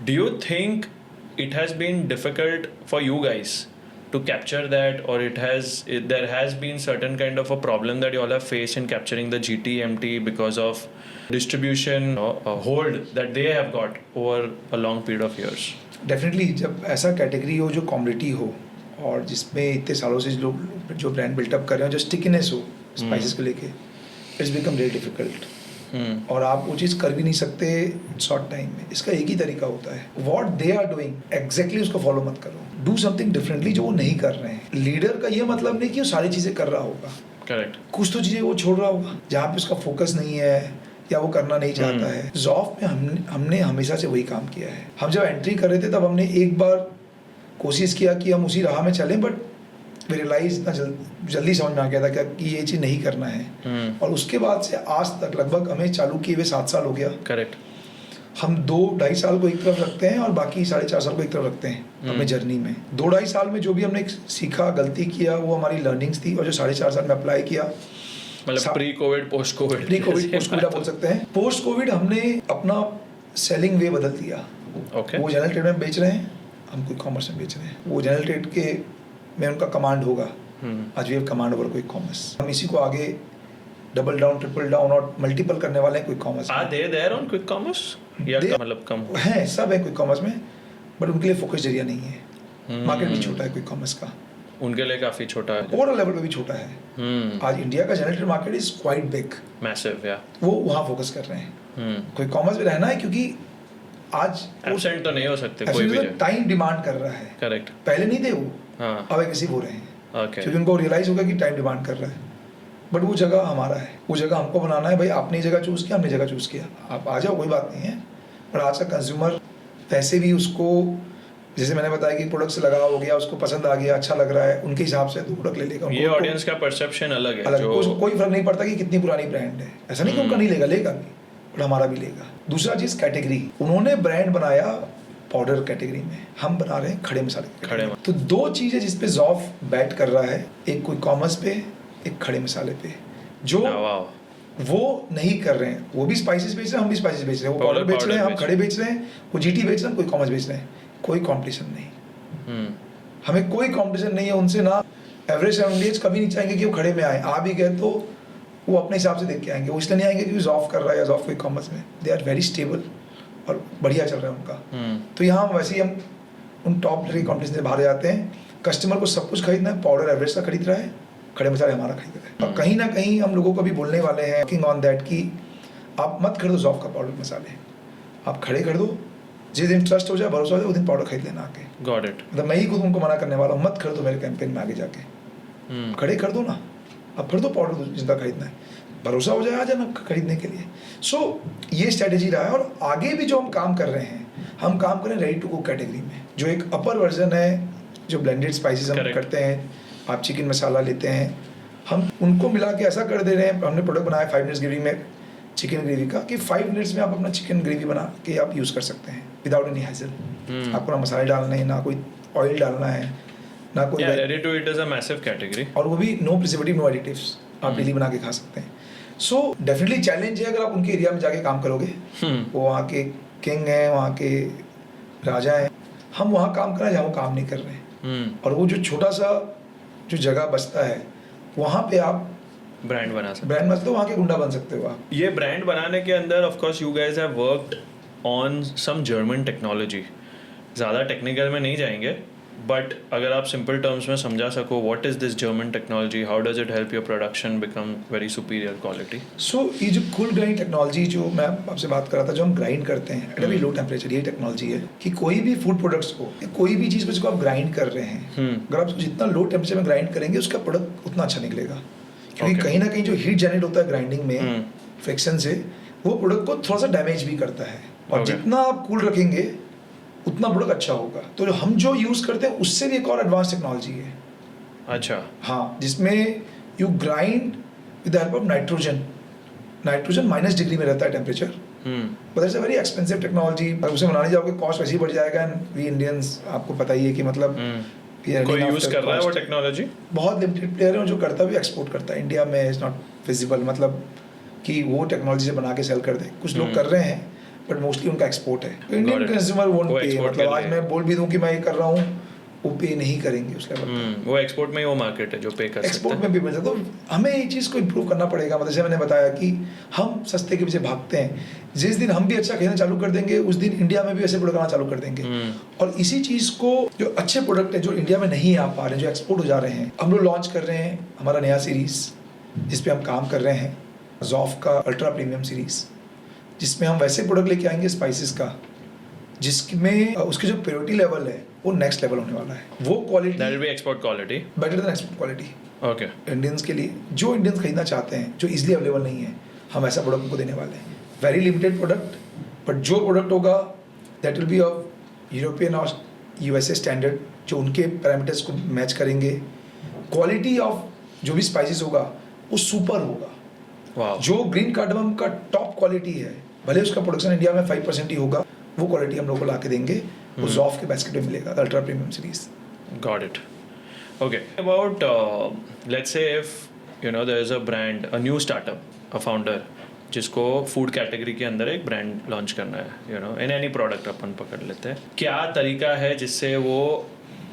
Do you think it has been difficult for you guys to capture that, or there has been certain kind of a problem that you all have faced in capturing the GT, MT because of distribution hold that they have got over a long period of years? Definitely, जब ऐसा category हो जो commodity हो और जिसमें इतने सालों से लोग जो ब्रांड बिल्टअप कर रहे हो, जो स्टिकीनेस हो स्पाइसेस को लेके, इट्स बिकम वेरी डिफिकल्ट. और आप वो चीज़ कर भी नहीं सकते शॉर्ट टाइम में. इसका एक ही तरीका होता है, what they are doing exactly उसको फॉलो मत करो. डू समथिंग डिफरेंटली जो वो नहीं कर रहे हैं. लीडर का ये मतलब नहीं कि वो सारी चीज़ें कर रहा होगा. करेक्ट. कुछ तो चीज़ें वो छोड़ रहा होगा जहाँ पे उसका फोकस नहीं है या वो करना नहीं चाहता है. जॉफ में हमने हमेशा से वही काम किया है. हम जब एंट्री कर रहे थे तब हमने एक बार कोशिश किया कि हम उसी राह में चलें, बट वे रियलाइज इतना जल्दी समझ में आ गया था कि ये चीज़ नहीं करना है. और उसके बाद से आज तक लगभग हमें चालू किए हुए 7 साल हो गया. करेक्ट. हम 2-2.5 साल को एक तरफ रखते हैं और बाकी 4.5 साल को एक तरफ रखते हैं हमें जर्नी में. 2-2.5 साल में जो भी हमने सीखा, गलती किया, वो हमारी लर्निंग्स थी. और जो 4.5 साल में अप्लाई किया, मतलब प्री कोविड पोस्ट कोविड आप बोल सकते हैं. पोस्ट कोविड हमने अपना सेलिंग वे बदल दिया. ओके. वो जनरल ट्रेड में बेच रहे हैं, हम क्विक कॉमर्स में बेच रहे हैं. वो जनरल ट्रेड के में उनका कमांड होगा. आज we have command over quick commerce. हम इसी को आगे डबल डाउन, ट्रिपल डाउन और मल्टीपल करने वाले हैं quick commerce. Are they there on quick commerce या मतलब कम है? सब है क्विक कॉमर्स में, बट उनके लिए फोकस जरिया नहीं है. मार्केट भी छोटा है क्विक कॉमर्स का, उनके लिए काफी छोटा है. ओवरऑल लेवल पे भी छोटा है. आज इंडिया का general trade market is quite big, massive. या वो वहाँ फोकस कर रहे हैं. क्विक कॉमर्स में रहना है क्योंकि आज एब्सेंट तो नहीं हो सकते कोई भी. टाइम डिमांड कर रहा है. करेक्ट. पहले नहीं थे वो, हाँ. अब एग्रेसिव हो रहे हैं. Okay. क्योंकि उनको रियलाइज होगा कि टाइम डिमांड कर रहा है. बट वो जगह हमारा है, वो जगह हमको बनाना है। भाई आपने जगह चूज़ किया, हमने जगह चूज़ किया, आप आ जाओ, कोई बात नहीं है। पर आज का कंज्यूमर वैसे भी उसको, जैसे मैंने बताया कि प्रोडक्ट से लगाव हो गया, उसको पसंद आ गया, अच्छा लग रहा है, उनके हिसाब से तो प्रोडक्ट ले लेगा। ये ऑडियंस का परसेप्शन अलग है, अलग, कोई फर्क नहीं पड़ता कि कितनी पुरानी ब्रांड है, ऐसा नहीं कि उनका नहीं लेगा, लेगा भी, बट हमारा भी लेगा। दूसरा चीज़ कैटेगरी, उन्होंने ब्रांड बनाया पाउडर कैटेगरी में, हम बना रहे हैं खड़े मसाले। खड़े तो दो चीज़ें जिसपे ज़ॉफ बैट कर रहा है, एक कोई कॉमर्स पे, एक खड़े मसाले पे, जो वो नहीं कर रहे हैं। वो भी स्पाइसेस बेच रहे हैं, हम भी स्पाइसेस बेच रहे हैं, वो पाउडर बेच रहे हैं, हम खड़े बेच रहे हैं, वो जीटी बेच रहे हैं, कोई कॉमर्स बेच रहे हैं। कोई कंपटीशन नहीं, हमें कोई कंपटीशन नहीं है उनसे। ना एवरेज एवरेज कभी नहीं चाहेंगे कि वो खड़े में आए, आ भी गए तो वो अपने हिसाब से देख के आएंगे, वो इसलिए नहीं आएंगे क्योंकि जॉफ कर रहा है या जॉफ कोई कॉमर्स में। दे आर वेरी स्टेबल और बढ़िया चल रहा है उनका। तो यहाँ वैसे ही हम उन टॉप लेवल की कंपनी से बाहर जाते हैं। कस्टमर को सब कुछ खरीदना है, पाउडर एवरेज का खरीद रहा है, खड़े मसाले हमारा खरीद रहा है। और कहीं ना कहीं हम लोगों को भी बोलने वाले हैं वर्किंग ऑन दैट कि आप मत खरीदो जॉफ का पाउडर मसाले, आप खड़े कर दो, जिस दिन ट्रस्ट हो जाए, भरोसा हो जाए, उस दिन पाउडर खरीद लेना आके। Got it. मतलब मैं ही खुद उनको मना करने वाला हूँ, मत खरीदो मेरे कैंपेन में आगे जाके, खड़े कर दो ना, अब खरीदो पाउडर जिनका खरीदना है, भरोसा हो जाए आ जाना खरीदने के लिए। सो ये स्ट्रैटेजी रहा है। और आगे भी जो हम काम कर रहे हैं, हम काम करें रेडी टू कुक कैटेगरी में, जो एक अपर वर्जन है, जो ब्लेंडेड स्पाइसेस हम करते हैं। आप चिकन मसाला लेते हैं, हम उनको मिला के ऐसा कर दे रहे हैं। हमने प्रोडक्ट बनाया 5 मिनट्स ग्रेवी में, चिकन ग्रेवी का, कि 5 मिनट्स में आप अपना चिकन ग्रेवी बना के आप यूज़ कर सकते हैं विदाउट एनी हैसल। आपको ना मसाले डालने हैं, ना कोई ऑयल डालना है, ना कोई ready to eat is a massive category, और वो भी नो प्रिजर्वेटिव, नो एडिटिव्स, आप डेली बना के खा सकते हैं। सो डेफिनेटली चैलेंज है अगर आप उनके एरिया में जाके काम करोगे। वो वहाँ के किंग हैं, वहाँ के राजा हैं, हम वहाँ काम कर रहे हैं जहाँ वो काम नहीं कर रहे हैं। और वो जो छोटा सा जो जगह बचता है, वहाँ पे आप ब्रांड बना सकते, ब्रांड बन सकते हो, वहाँ के गुंडा बन सकते हो आप। ये ब्रांड बनाने के अंदर of course you guys have worked on some German technology. ज़्यादा टेक्निकल में नहीं जाएंगे, बट अगर आप सिंपल टर्म्स में समझा सको, what is this German technology, how does it help your production become very superior quality? So ये जो कूल ग्राइंड टेक्नोलॉजी जो मैं आपसे बात कर रहा था, जो हम ग्राइंड करते हैं एट वेरी लो टेम्परेचर, ये टेक्नोलॉजी है कि कोई भी फूड प्रोडक्ट्स को, कोई भी चीज़ को जिसको आप ग्राइंड कर रहे हैं, अगर आप जितना लो टेम्परेचर में ग्राइंड करेंगे, उसका प्रोडक्ट उतना अच्छा निकलेगा। क्योंकि कहीं ना कहीं जो हीट जनरेट होता है ग्राइंडिंग में फ्रिक्शन से, वो प्रोडक्ट को थोड़ा सा डैमेज भी करता है। और जितना आप कूल रखेंगे उतना प्रोडक्ट अच्छा होगा। तो जो हम जो यूज़ करते हैं उससे भी एक और एडवांस टेक्नोलॉजी है। अच्छा। हाँ, जिसमें you grind with the help of nitrogen. Nitrogen -degree में रहता है temperature, but it's a very expensive technology. अगर उसे बनाने जाओगे कॉस्ट वैसे ही बढ़ जाएगा। एंड वी इंडियंस, आपको पता ही है कि मतलब कोई यूज़ कर रहा है वो टेक्नोलॉजी, बहुत लिमिटेड प्लेयर है जो करता भी एक्सपोर्ट करता है। इंडिया में इज़ नॉट फिजिबल, मतलब कि वो टेक्नोलॉजी से बना के सेल कर दे। कुछ लोग कर रहे हैं, बट मोस्टली उनका एक्सपोर्ट है। इंडियन कंज्यूमर वोंट पे, मतलब आज मैं बोल भी दूं कि मैं ये कर रहा हूँ, वो पे नहीं करेंगे उस लेवल पे। वो एक्सपोर्ट में ही वो मार्केट है जो पे कर सकता है। एक्सपोर्ट में भी मिल सकता है। तो हमें ये चीज़ को इम्प्रूव करना पड़ेगा। मतलब जैसे मैंने बताया कि हम सस्ते के पीछे भागते हैं, जिस दिन हम भी अच्छा खरीदना चालू कर देंगे, उस दिन इंडिया में भी ऐसे प्रोडक्ट आना चालू कर देंगे। और इसी चीज़ को, जो अच्छे प्रोडक्ट है जो इंडिया में नहीं आ पा रहे, जो एक्सपोर्ट हो जा रहे हैं, हम लोग लॉन्च कर रहे हैं हमारा नया सीरीज़, जिसपे हम काम कर रहे हैं, जॉफ का अल्ट्रा प्रीमियम सीरीज़, जिसमें हम वैसे प्रोडक्ट लेके आएंगे स्पाइसेस का, जिसमें उसकी जो प्योरिटी लेवल है वो नेक्स्ट लेवल होने वाला है। वो quality that will be export quality, better than export quality. Okay. Indians के लिए, जो इंडियंस खरीदना चाहते हैं, जो इजीली अवेलेबल नहीं है, हम ऐसा प्रोडक्ट उनको देने वाले हैं। वेरी लिमिटेड प्रोडक्ट, बट जो प्रोडक्ट होगा that will be of European और यूएसए स्टैंडर्ड, जो उनके पैरामीटर्स को मैच करेंगे। क्वालिटी ऑफ जो भी स्पाइसेस होगा वो सुपर होगा। Wow. जो ग्रीन कार्डमम का टॉप क्वालिटी है, भले उसका प्रोडक्शन इंडिया में 5% ही होगा, वो क्वालिटी हम लोग को ला के देंगे, वो जॉफ के बास्केट में मिलेगा, ultra premium series. Got it. Okay, about let's say if you know there is a brand, a new startup, a founder, जिसको फूड कैटेगरी के अंदर एक ब्रांड लॉन्च करना है, you know in any product अपन पकड़ लेते हैं, क्या तरीका है जिससे वो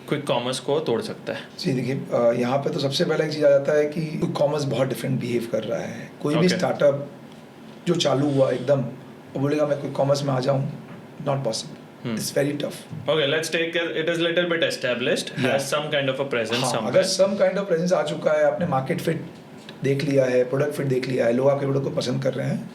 क्विक कॉमर्स को तोड़ सकता है? जी देखिए, यहाँ पे तो सबसे पहले एक चीज़ आ जाता है कि क्विक कॉमर्स बहुत डिफरेंट बिहेव कर रहा है। कोई भी स्टार्टअप जो चालू हुआ एकदम वो बोलेगा मैं क्विक कॉमर्स में आ जाऊँ, not possible, it's very tough. Okay, let's take it is little bit established, has some kind of a presence somewhere. अगर सम काइंड ऑफ प्रेजेंस आ चुका है, आपने मार्केट फिट देख लिया है, प्रोडक्ट फिट देख लिया है, लोग आपके प्रोडक्ट को पसंद कर रहे हैं,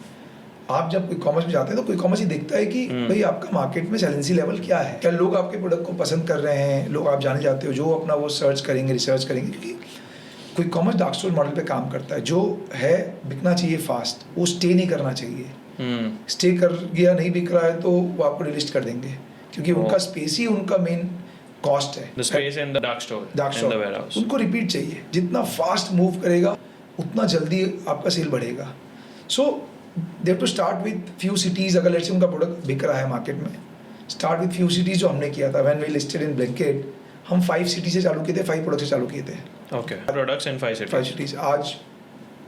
आप जब कोई कॉमर्स में जाते हैं तो कोई कॉमर्स ही देखता है कि भाई आपका मार्केट में सैलेंसी लेवल क्या है, क्या लोग आपके प्रोडक्ट को पसंद कर रहे हैं, लोग आप जाने जाते हो, जो अपना वो सर्च करेंगे, रिसर्च करेंगे। क्योंकि quick commerce dark store model पे काम करता है, जो है बिकना चाहिए फास्ट, वो स्टे नहीं करना चाहिए। स्टे कर गया नहीं बिक रहा है तो वो आपको डिलिस्ट कर देंगे, क्योंकि उनका स्पेस ही उनका मेन कॉस्ट है। The space in the dark store, dark in the store warehouse. उनको रिपीट चाहिए, जितना फास्ट मूव करेगा उतना जल्दी आपका सेल बढ़ेगा। So they have to start with few cities. अगर लेट्स से उनका प्रोडक्ट बिक रहा है मार्केट में, स्टार्ट विथ फ्यू सिटीज, जो हमने किया था when we listed in Blinkit. हम 5 सिटी से चालू किए थे, 5 प्रोडक्ट से चालू किए थे। Okay. Products in 5 cities. 5 cities. आज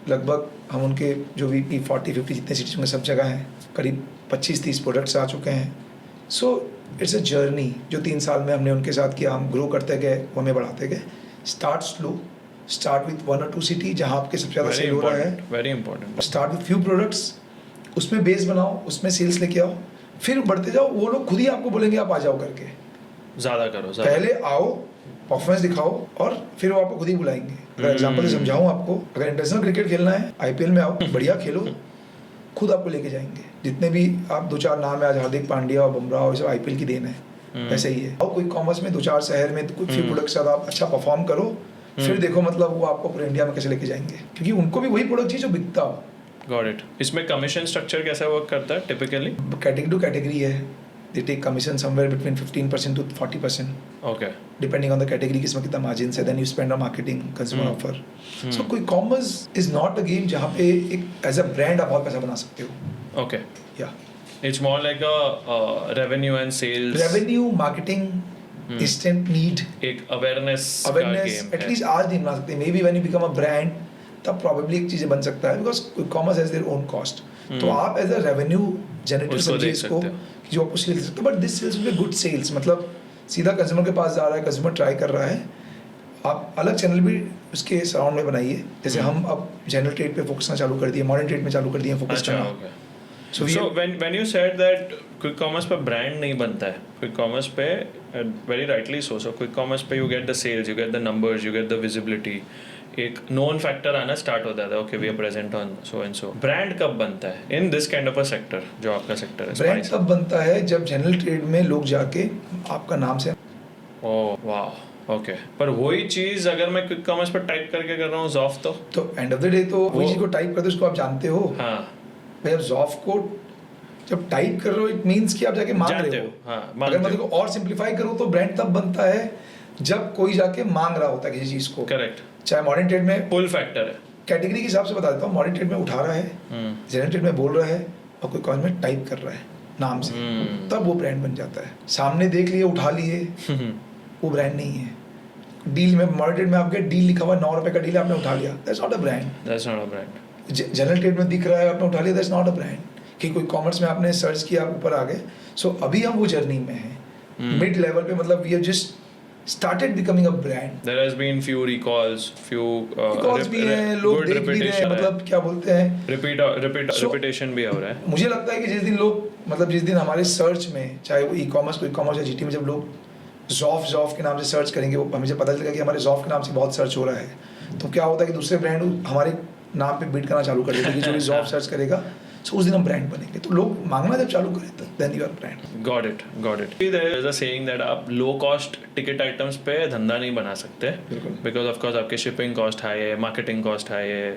लगभग हम उनके जो भी 40-50 जितने सिटीज में सब जगह हैं, करीब 25-30 प्रोडक्ट्स आ चुके हैं। सो इट्स अ जर्नी जो 3 साल में हमने उनके साथ किया। हम ग्रो करते गए, वो हमें बढ़ाते गए। Start slow, start with 1 or 2 city जहाँ आपके सबसे ज़्यादा Very सेल हो रहा है। important. Very important. Start with few products, उसमें बेस बनाओ, उसमें सेल्स लेके आओ, फिर बढ़ते जाओ। वो लोग खुद ही आपको बोलेंगे आप आ जाओ करके। ज़्यादा करो, ज़्यादा। पहले आओ, परफॉर्मेंस दिखाओ, और फिर वो आपको खुद ही बुलाएंगे। अगर एग्जांपल से समझाऊं आपको, अगर इंटरनेशनल क्रिकेट खेलना है, आईपीएल में आओ, बढ़िया खेलो, खुद आपको लेके जाएंगे। जितने भी आप 2-4 नाम है आज, हार्दिक पांड्या और बुमराह, और सब आईपीएल की देन है। वैसे ही है। और कोई कॉमर्स में 2-4 शहर में कुछ फ्यू प्रोडक्ट के साथ आप अच्छा परफॉर्म करो, फिर देखो मतलब वो आपको पूरे इंडिया में कैसे लेके जाएंगे, क्योंकि उनको भी वही प्रोडक्ट चाहिए जो बिकता हो। Got it. इसमें कमीशन स्ट्रक्चर कैसा वर्क करता है टिपिकली? कैटेगरी टू कैटेगरी है। They take commission somewhere between 15% to 40%, okay. Depending on the category, किसमें कितना मार्जिन है। Then you spend on marketing, consumer offer. So quick commerce is not a game जहाँ पे एक as a brand आप बहुत पैसा बना सकते हो। ओके। या It's more like a revenue and sales. Revenue, marketing, instant need, एक awareness का अवेयरनेस game है। एटलीस्ट आज नहीं बना सकते। May be when you become a brand तब प्रॉब्लली एक चीज़ें बन सकता है, because commerce has their own cost. तो आप एज अ रेवेन्यू जनरेटर उसको समझिए देख इसको, सकते हो। कि जो आपको सेल दे सकते हो। But this sales will be good sales, मतलब सीधा कंज्यूमर के पास जा रहा है, कंज्यूमर ट्राई कर रहा है। आप अलग चैनल भी उसके सराउंड में बनाइए। जैसे हम अब जनरल ट्रेड पे फोकस करना चालू कर दिए, मॉडर्न ट्रेड में चालू कर दिए फोकस अच्छा, करना। okay. So we- So when you said that quick commerce पे ब्रांड नहीं बनता है, क्विक कॉमर्स पे very rightly so quick commerce पे you get the sales, you get the numbers, you get the visibility, एक known factor आना start होता है। Okay, we are present on so and so. Brand कब बनता है in this kind of a sector जो आपका सेक्टर है? ब्रांड तब बनता है जब जनरल ट्रेड में लोग जाके आपका नाम से। ओह वाह, ओके। पर वही चीज अगर मैं क्विक कॉमर्स पर टाइप करके कर रहा हूँ ज़ॉफ, तो एंड ऑफ द डे तो वही चीज को टाइप करते हो, उसको आप जानते हो। हाँ, भाई अब ज़ॉफ को जब टाइप कर रहे हो, इट मीन्स कि आप जाके मांग जानते रहे हो, हो। हाँ, अगर मानते मैं देखो और सिंप्लीफाई करूँ तो ब्रांड तब बनता है जब कोई जाके मांग रहा होता है किसी चीज को। करेक्ट। चाहे मॉडर्न ट्रेड में, पुल फैक्टर है। कैटेगरी के हिसाब से बता देता हूँ, मॉडर्न ट्रेड में उठा रहा है, जनरल ट्रेड में बोल रहा है, और कोई कॉलेज में टाइप कर रहा है नाम से, तब वो ब्रांड बन जाता है। सामने देख लिए, उठा लिए, वो ब्रांड नहीं है। डील में, मॉडर्न ट्रेड में आपके डील लिखा हुआ 9 रुपए का डील, आपने उठा लिया, that's not a brand. That's not a brand. General trade में दिख रहा है, आपने उठा लिया, दैट्स नॉट अ ब्रांड। कि कोई कॉमर्स में आपने सर्च किया, आप ऊपर आ गए। सो अभी हम वो जर्नी में हैं, मिड लेवल पे, मतलब we have just started becoming a brand. There has been few recalls, few Recalls भी हैं, लोग देख भी रहे हैं, मतलब क्या बोलते हैं, reputation भी हो रहा है। मुझे लगता है कि जिस दिन लोग, मतलब जिस दिन हमारे सर्च में, चाहे वो ई-कॉमर्स, कोई कॉमर्स या जीटी में, जब लोग ज़ॉफ के नाम से सर्च करेंगे, वो हमें जब पता चलेगा कि हमारे ज़ॉफ के नाम से बहुत सर्च हो रहा है, तो क्या होता है कि दूसरे ब्रांड हमारे नाम पे बीट करना चालू कर देते हैं कि जो भी ज़ॉफ सर्च करेगा, सो उस दिन हम ब्रांड बनेंगे। तो लोग मांगना जब चालू करें तो then you are brand. Got it. There is a saying that आप लो कॉस्ट टिकट आइटम्स पे धंधा नहीं बना सकते, बिकॉज ऑफ कोर्स आपके शिपिंग कॉस्ट हाई है, मार्केटिंग कॉस्ट हाई है,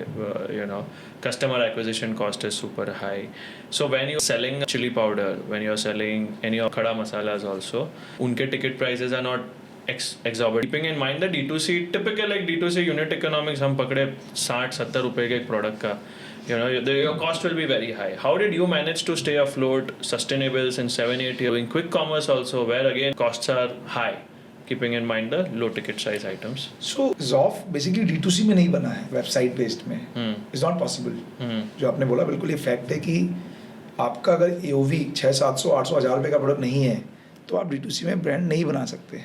you know, customer acquisition cost is super high. So when you selling chili powder, when you are selling any of खड़ा masalas also, उनके ticket prices are not exorbitant. Keeping in mind the D2C, typical like D2C unit economics, हम पकड़े 60-70 रुपए के एक product का, you know, your cost will be very high. How did you manage to stay afloat, sustainable since 7-8 years, doing quick commerce also, where again costs are high, keeping in mind the low ticket size items? So Zoff basically D2C में नहीं बना है, website based में। It's not possible. जो आपने बोला बिल्कुल ये फैक्ट है कि आपका अगर AOV 600-700-800-1000 रुपये का प्रोडक्ट नहीं है, तो आप D2C में ब्रांड नहीं बना सकते।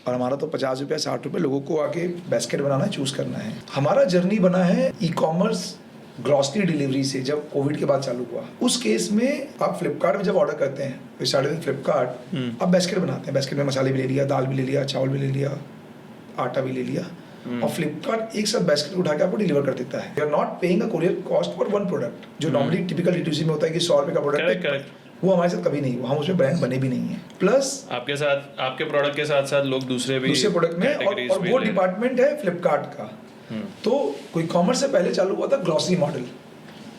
और हमारा तो 50 रुपये 60 रुपये लोगों को आके बास्केट बनाना, चूज़ करना है। हमारा जर्नी बना है ई-कॉमर्स ग्रॉसरी डिलीवरी से, जब कोविड के बाद चालू हुआ। उस केस में आप फ्लिपकार्ट में जब ऑर्डर करते हैं, स्टार्टिंग फ्लिपकार्ट, आप बास्केट बनाते हैं, बास्केट में मसाले भी ले लिया, दाल भी ले लिया, चावल भी ले लिया, आटा भी ले लिया, और फ्लिपकार्ट एक साथ बास्केट उठा के आपको डिलीवर कर देता है। You are not paying a courier cost for one product, जो नॉर्मली टिपिकल D2C में होता है कि 100 रुपये का प्रोडक्ट है, वो हमारे साथ कभी नहीं हुआ। हम उसमें ब्रांड बने भी नहीं है। प्लस आपके साथ, आपके प्रोडक्ट के साथ साथ लोग दूसरे प्रोडक्ट में, और वो डिपार्टमेंट है फ्लिपकार्ट का। तो क्विक कॉमर्स से पहले चालू हुआ था ग्रॉसरी मॉडल,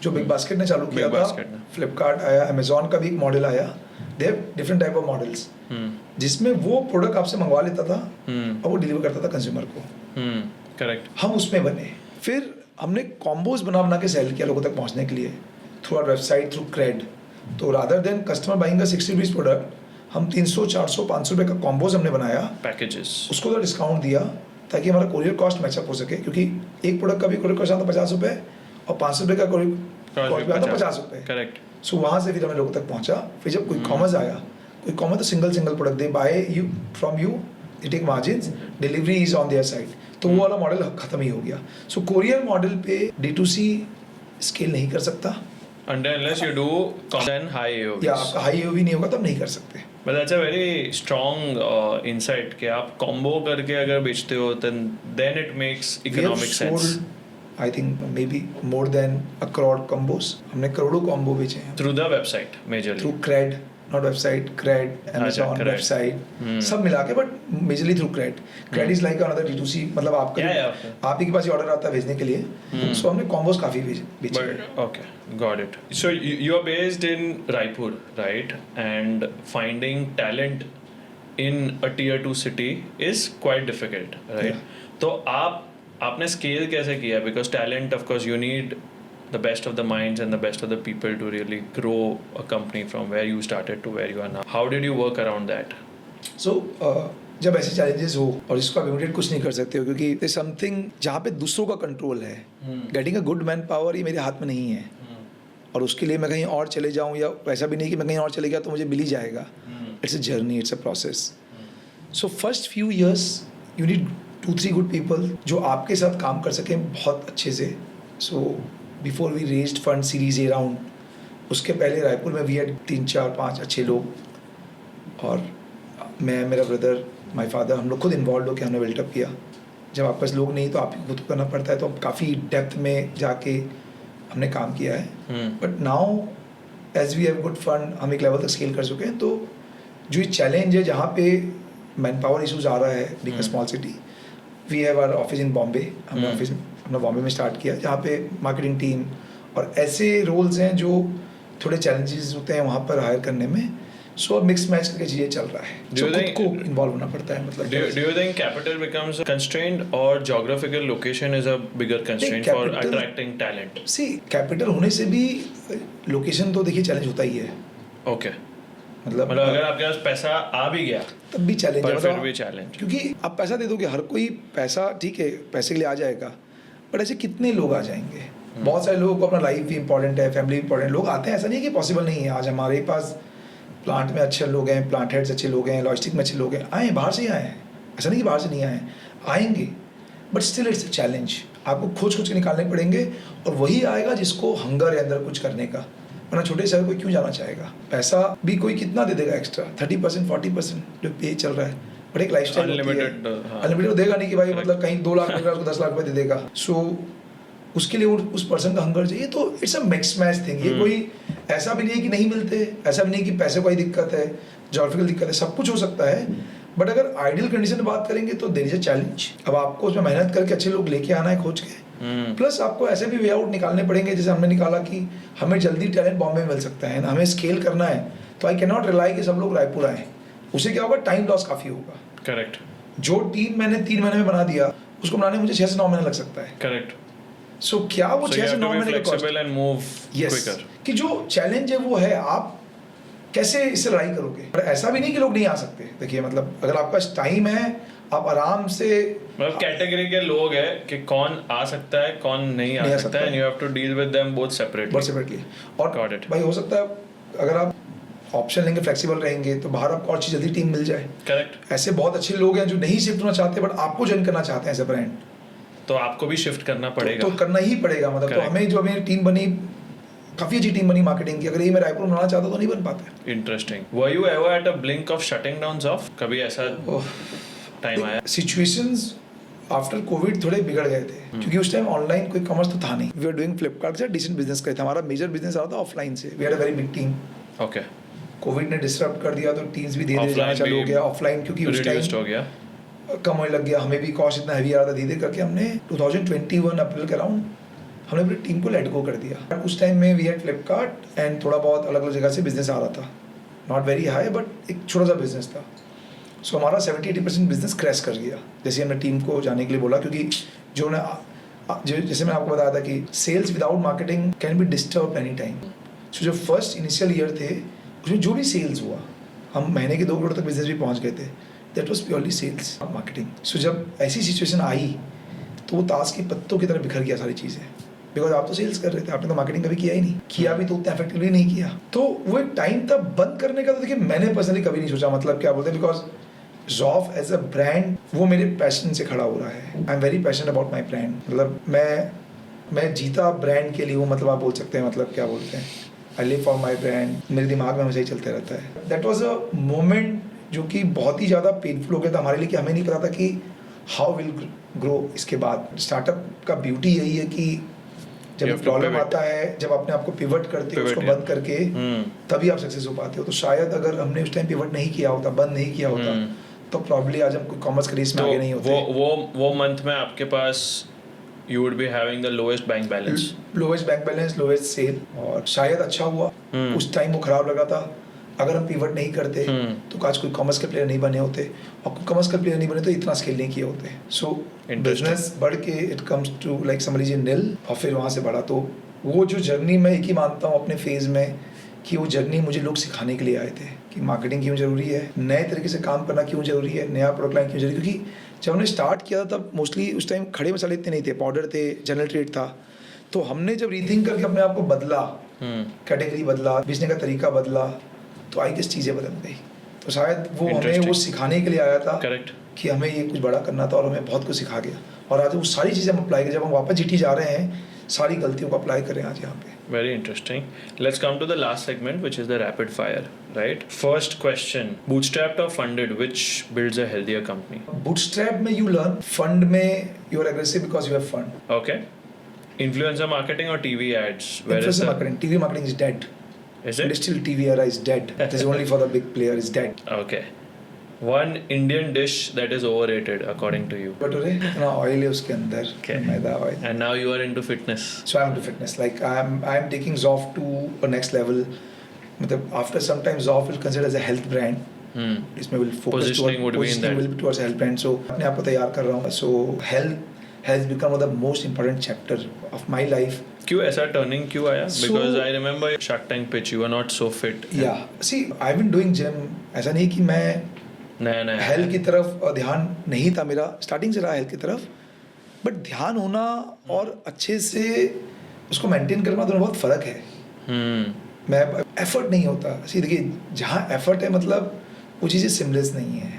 जो बिग बास्केट ने चालू किया था। फ्लिपकार्ट आया, अमेजोन का भी एक मॉडल आया, they have different type of models, जिसमें वो प्रोडक्ट आपसे मंगवा लेता था और वो डिलीवर करता था कंज्यूमर को। करेक्ट। हम उसमें बने, फिर हमने कॉम्बोज बना के सेल किया लोगों तक पहुंचने के लिए through our website, through CRED. तो रादर देन कस्टमर बाइंग का 60 रुपीज़ प्रोडक्ट, हम 300, 400, 500 रुपये का कॉम्बोज हमने बनाया, पैकेजेस, उसको तो डिस्काउंट दिया ताकि हमारा कोरियर कॉस्ट मैचअप हो सके, क्योंकि एक प्रोडक्ट का भी कोरियर कॉस्ट आता 50 रुपये और 500 रुपये का कोरियर कॉस्ट भी आता 50 रुपये। करेक्ट। सो वहाँ से फिर हमें लोगों तक पहुँचा। फिर जब क्विक कॉमर्स आया, क्विक कॉमर्स तो single product they buy you from you, they take margins, delivery is on their side, तो वो वाला मॉडल खत्म ही हो गया। सो कोरियर मॉडल पे D2C स्केल नहीं कर सकता unless you do then high AOVs. या आपका हाई AOV नहीं होगा तब नहीं कर सकते। But that's a very strong insight कि आप combo करके अगर बेचते हो then it makes economic sense. I think maybe more than 1 crore combos, हमने करोड़ों कॉम्बो बेचे हैं Through the website majorly. Through CRED, not website, CRED, Amazon website सब मिला के, but majorly through CRED. CRED is like another D2C, मतलब आपका आप ही के पास ऑर्डर आता है भेजने के लिए। सो हमने कॉम्बोज काफी बेचे। Okay, got it. So you are based in Raipur, right? And finding talent in a tier 2 city is quite difficult, right? तो आपने scale कैसे किया? Because talent, of course, you need the best of the minds and the best of the people to really grow a company from where you started to where you are now. How did you work around that? So जब ऐसे challenges हो और इसको आप immediate कुछ नहीं कर सकते हो, क्योंकि इट्स समथिंग जहाँ पे दूसरों का कंट्रोल है। Getting a good man power ये मेरे हाथ में नहीं है, और उसके लिए मैं कहीं और चले जाऊँ, या ऐसा भी नहीं कि मैं कहीं और चले गया तो मुझे मिल ही जाएगा। It's a journey, it's a process. So first few years you need 2-3 good people जो आपके साथ काम कर सकें बहुत अच्छे से। So before we raised fund series A round, उसके पहले रायपुर में वी हैड 3-4-5 अच्छे लोग, और मैं, मेरा ब्रदर, माय फादर, हम लोग खुद इन्वॉल्व होकर हमने बिल्टअप किया। जब आपके पास लोग नहीं तो आप खुद करना पड़ता है, तो काफ़ी डेप्थ में जाके हमने काम किया है। But now as we have good fund, हम एक लेवल तक स्केल कर चुके हैं। तो जो ये चैलेंज है जहाँ पे मैन पावर इशूज़ आ रहा है, being a small city, we have our office in Bombay, हमने ऑफिस अपना बॉम्बे में स्टार्ट किया, जहाँ पे मार्केटिंग टीम और ऐसे रोल्स हैं जो थोड़े चैलेंजेस होते हैं वहाँ पर हायर करने में। सो मिक्स मैच करके चीज़ें चल रहा है, जो खुद को इन्वॉल्व होना पड़ता है। मतलब do you think capital becomes a constraint or geographical location is a bigger constraint for attracting talent? See, capital होने से भी लोकेशन तो देखिए चैलेंज होता ही है। Okay. मतलब अगर आपके पास पैसा आ भी गया तब भी चैलेंज है, फिर भी चैलेंज, क्योंकि आप पैसा दे दोगे, हर कोई पैसा ठीक है पैसे के लिए आ जाएगा, बट ऐसे कितने लोग आ जाएंगे? बहुत सारे लोगों को अपना लाइफ भी इंपॉर्टेंट है, फैमिली इंपॉर्टेंट, लोग आते हैं, ऐसा नहीं है कि पॉसिबल नहीं है। आज हमारे पास प्लांट में अच्छे लोग हैं, प्लांट हेड्स अच्छे लोग हैं, लॉजिस्टिक में अच्छे लोग हैं, आए बाहर से ही आए हैं, ऐसा नहीं कि बाहर से नहीं आए, आएंगे, but still it's a challenge. आपको खोज के निकालने पड़ेंगे, और वही आएगा जिसको हंगर है अंदर कुछ करने का, वरना छोटे शहर कोई क्यों जाना चाहेगा? पैसा भी कोई कितना दे देगा एक्स्ट्रा, 30%, 40% जो पे चल रहा है, बट एक लाइफ स्टाइल अनलिमिटेड देगा नहीं कि भाई मतलब कहीं 2 लाख मिल रहा है उसको 10 लाख रुपये दे देगा। सो उसके लिए उस पर्सन का हंगर चाहिए। तो it's a mix match thing. ये कोई ऐसा भी नहीं है कि नहीं मिलते, ऐसा भी नहीं कि पैसे को ही दिक्कत है, जोग्राफिकल दिक्कत है, सब कुछ हो सकता है। बट अगर आइडियल कंडीशन में बात करेंगे तो देयर इज अ चैलेंज। अब आपको उसमें मेहनत करके अच्छे लोग लेके आना है खोज के, प्लस आपको ऐसे भी वे आउट निकालने पड़ेंगे, जैसे हमने निकाला कि हमें जल्दी टैलेंट बॉम्बे में मिल सकता है ना, हमें स्केल करना है, तो आई कैन नॉट रिलाई कि सब लोग रायपुर आए। उसे क्या होगा, टाइम लॉस काफ़ी होगा। करेक्ट। जो टीम मैंने 3 महीने में बना दिया, उसको बनाने में मुझे 6 से 9 महीने लग सकता है। करेक्ट। सो क्या वो 6 से 9 महीने का कॉस्ट, कि जो चैलेंज है वो है, आप कैसे इससे लड़ाई करोगे? पर ऐसा भी नहीं कि लोग नहीं आ सकते। देखिए मतलब अगर आपका टाइम है, आप आराम से, मतलब कैटेगरी के लोग हैं कि कौन आ सकता है, कौन नहीं आ सकता है, and you have to deal with them both separately. और भाई हो सकता है अगर आप ऑप्शन लेंगे, फ्लेक्सिबल रहेंगे, तो बाहर आपको और चीज़ जल्दी टीम मिल जाए। करेक्ट। ऐसे बहुत अच्छे लोग हैं जो नहीं शिफ्ट होना चाहते, बट आपको ज्वाइन करना चाहते हैं एज अ ब्रांड, तो आपको भी शिफ्ट करना पड़ेगा। तो करना ही पड़ेगा। मतलब तो हमें जो हमें टीम बनी, काफी अच्छी टीम बनी मार्केटिंग की, अगर ये मैं रायपुर बनाना चाहता तो नहीं बन पाता। Interesting. Were you ever at a blink of shutting down off? कभी ऐसा टाइम आया? सिचुएशंस आफ्टर कोविड थोड़े बिगड़ गए थे, क्योंकि उस टाइम ऑनलाइन कोई कॉमर्स तो था नहीं। वी आर डूइंग फ्लिपकार्ट से डिसेंट बिजनेस करते थे, हमारा मेजर बिजनेस रहा था ऑफलाइन से। We had a very big team. Okay. Covid ने डिसरप्ट कर दिया, तो टीम्स भी धीरे धीरे जाना चालू हो गया ऑफलाइन, क्योंकि उस टाइम हो गया। कम होने लग गया, हमें भी कॉस्ट इतना हैवी आ रहा था, धीरे करके हमने 2021 अप्रैल के अराउंड हमने पूरी टीम को लेट गो कर दिया। उस टाइम में वी हैड फ्लिपकार्ट एंड थोड़ा बहुत अलग अलग जगह से बिजनेस आ रहा था, नॉट वेरी हाई बट एक छोटा सा बिजनेस था। सो हमारा 70-80% बिजनेस क्रैश कर गया जैसे हमने टीम को जाने के लिए बोला, क्योंकि जैसे मैंने आपको बताया था कि sales without marketing can be disturb any time. So जो फर्स्ट इनिशियल ईयर थे उसमें जो भी सेल्स हुआ, हम महीने के 2 करोड़ तक बिजनेस भी पहुंच गए थे, that was purely sales marketing. So जब ऐसी सिचुएशन आई तो वो ताश के पत्तों की तरह बिखर गया सारी चीज़ें, बिकॉज आप तो सेल्स कर रहे थे, आपने तो मार्केटिंग कभी किया ही नहीं, किया भी तो उतना इफेक्टिवली नहीं किया। तो वो एक टाइम था बंद करने का। तो देखिए मैंने पर्सनली कभी नहीं सोचा, मतलब क्या बोलते हैं, बिकॉज ज़ॉफ एज अ ब्रांड वो मेरे पैशन से खड़ा हो रहा है। I am very passionate about my brand. मतलब मैं जीता ब्रांड के लिए हूँ, मतलब आप बोल सकते हैं, मतलब क्या बोलते हैं, I live for my brand. मेरे दिमाग में हमेशा ही चलते रहता है। दैट वॉज अ मोमेंट जो कि बहुत ही ज़्यादा पेनफुल हो गया था हमारे लिए, कि हमें नहीं पता था कि हाउ विल ग्रो इसके बाद। स्टार्टअप का ब्यूटी यही है कि जब प्रॉब्लम आता है, जब अपने आप को पिवट करते हो, उसको बंद करके तभी आप सक्सेस हो पाते हो। तो शायद अगर हमने उस टाइम पिवट नहीं किया होता, बंद नहीं किया होता, तो प्रॉब्ली आज हम कॉमर्स के रेस में आगे नहीं होते। वो मंथ में आपके पास you would be having the lowest bank balance, lowest sale, और शायद अच्छा हुआ उस टाइम वो खराब लगा था। अगर हम पिवट नहीं करते तो आज कोई कॉमर्स के प्लेयर नहीं बने होते, और कोई कॉमर्स का प्लेयर नहीं बने तो इतना स्केल नहीं किए होते। सो बिजनेस बढ़ के इट कम्स टू लाइक समझ नील, और फिर वहाँ से बढ़ा। तो वो जो जर्नी मैं एक ही मानता हूँ अपने फेज में, कि वो जर्नी मुझे लोग सिखाने के लिए आए थे कि मार्केटिंग क्यों जरूरी है, नए तरीके से काम करना क्यों जरूरी है, नया प्रोडक्ट लाइन क्यों जरूरी है। क्योंकि जब हमने स्टार्ट किया था तब मोस्टली उस टाइम खड़े मसाले इतने नहीं थे, पाउडर थे, जनरल ट्रेड था। तो हमने जब रीथिंक करके अपने आप को बदला, कैटेगरी बदला, बेचने का तरीका बदला, तो आई गेस चीज़ें बदल गई। तो शायद वो हमें वो सिखाने के लिए आया था, करेक्ट, कि हमें ये कुछ बड़ा करना था, और हमें बहुत कुछ सिखा गया। और आज वो सारी चीज़ें हम अप्लाई करें, जब हम वापस जीटी जा रहे हैं, सारी गलतियों को अप्लाई करें आज यहाँ पे। Very interesting. Let's come to the last segment, which is the rapid fire, right? First question, bootstrapped or funded, which builds a healthier company? Bootstrap में you learn, fund में you are aggressive because you have fund. Okay. Influencer marketing or TV ads? Influencer marketing, TV marketing is dead. Is it? Still TV era is dead. It is only for the big player, is dead. Okay. One Indian dish that is overrated according to you? Bhature, इतना oil है उसके अंदर, मैदा oil. And now you are into fitness. So I am into fitness. Like I am taking Zoff to a next level. मतलब after some time Zoff will consider as a health brand. इसमें will focus Positioning would be in that. Will be towards a health brand. So अपने आप को तैयार कर रहा हूँ. So health has become one of the most important chapter of my life. क्यों ऐसा turning क्यों आया? Because I remember Shark Tank pitch, you were not so fit. Yeah. See, I've been doing gym. ऐसा नहीं कि मैं नया health की तरफ ध्यान नहीं था मेरा, स्टार्टिंग से रहा हेल्थ की तरफ, बट ध्यान होना और अच्छे से उसको मेंटेन करना दोनों बहुत फ़र्क है। मैं एफर्ट नहीं होता। सी देखिए, जहाँ एफर्ट है मतलब वो चीज़ें सिमलेस नहीं है।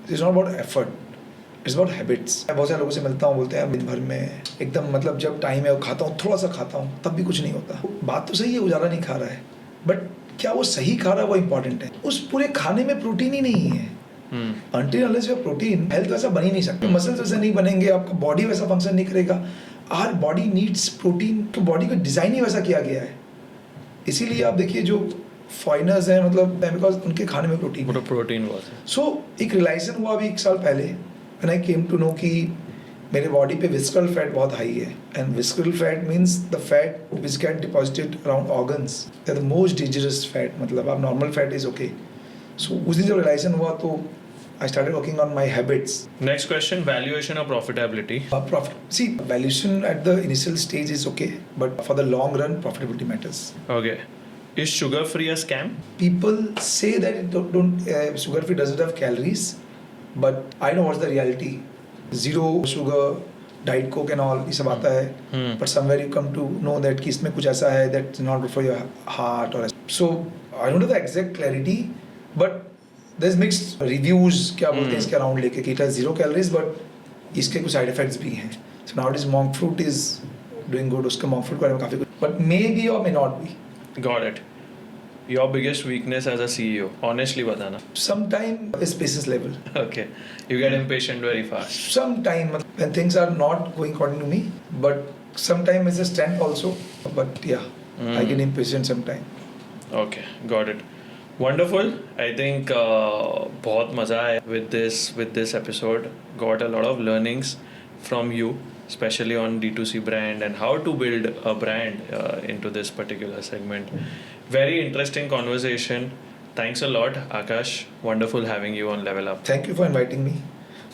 It is not about effort, it's about habits. मैं बहुत सारे लोगों से मिलता हूँ, बोलते हैं दिन भर में एकदम मतलब जब टाइम है वो खाता हूँ, थोड़ा सा खाता हूँ, तब भी कुछ नहीं होता। बात तो सही है, उजाला नहीं खा रहा है, बट क्या वो सही खा रहा है वो इंपॉर्टेंट है। उस पूरे खाने में प्रोटीन ही नहीं है। Until unless you have protein, health वैसा बन ही नहीं सकता, मसल्स वैसे नहीं बनेंगे, आपका बॉडी वैसा फंक्शन नहीं करेगा। आवर बॉडी नीड्स प्रोटीन, तो बॉडी का डिज़ाइन ही वैसा किया गया है। इसीलिए आप देखिए जो फॉरेनर्स हैं, मतलब बिकॉज उनके खाने में प्रोटीन सो एक रियलाइजेशन हुआ अभी 1 साल पहले, when I came to know कि मेरे बॉडी पे विस्करल फैट बहुत हाई है, and visceral fat means the fat which get deposited around organs, that the most dangerous fat. मतलब आप normal fat is okay. So उस दिन जब रियलाइजेशन हुआ तो I started working on my habits. Next question, valuation or profitability? See, valuation at the initial stage is okay, but for the long run, profitability matters. Okay. Is sugar free a scam? People say that it sugar free doesn't have calories, but I know what's the reality. Zero sugar, diet coke and all, ये सब आता है. But somewhere you come to know that कि इसमें कुछ ऐसा है that's not good for your heart or so. I don't have the exact clarity, but there's mixed reviews क्या बोलते हैं इसके अराउंड लेके कि it has 0 calories but इसके कुछ साइड इफेक्ट्स भी हैं। So nowadays monk fruit is doing good, उसके monk fruit के बारे में काफ़ी कुछ, but maybe or may not be. Got it. Your biggest weakness as a CEO, honestly बताना. Sometime is business level. Okay. You get impatient very fast. Sometime when things are not going according to me, but sometime is a strength also. But yeah, I get impatient sometime. Okay, got it. Wonderful. I think बहुत मज़ा आया with this episode. Got a lot of learnings from you, especially on D2C brand and how to build a brand into this particular segment. Very interesting conversation. Thanks a lot, Akash. Wonderful having you on Level Up. Thank you for inviting me.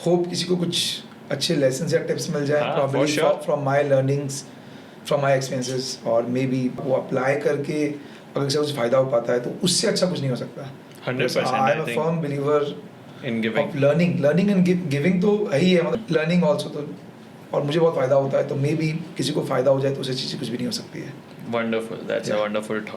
Hope किसी को कुछ अच्छे lesson या tips मिल जाए हाँ, for sure. From my learnings, from my experiences, और may be वो apply करके अगर किसी को कुछ फ़ायदा हो पाता है तो उससे अच्छा कुछ नहीं हो सकता. 100%. I am a firm believer In giving. Of learning and giving तो है ही है, मतलब लर्निंग ऑल्सो. तो और मुझे बहुत फ़ायदा होता है, तो मे बी किसी को फ़ायदा हो जाए तो उससे चीज़ें कुछ भी नहीं हो सकती है. Wonderful. That's a wonderful talk.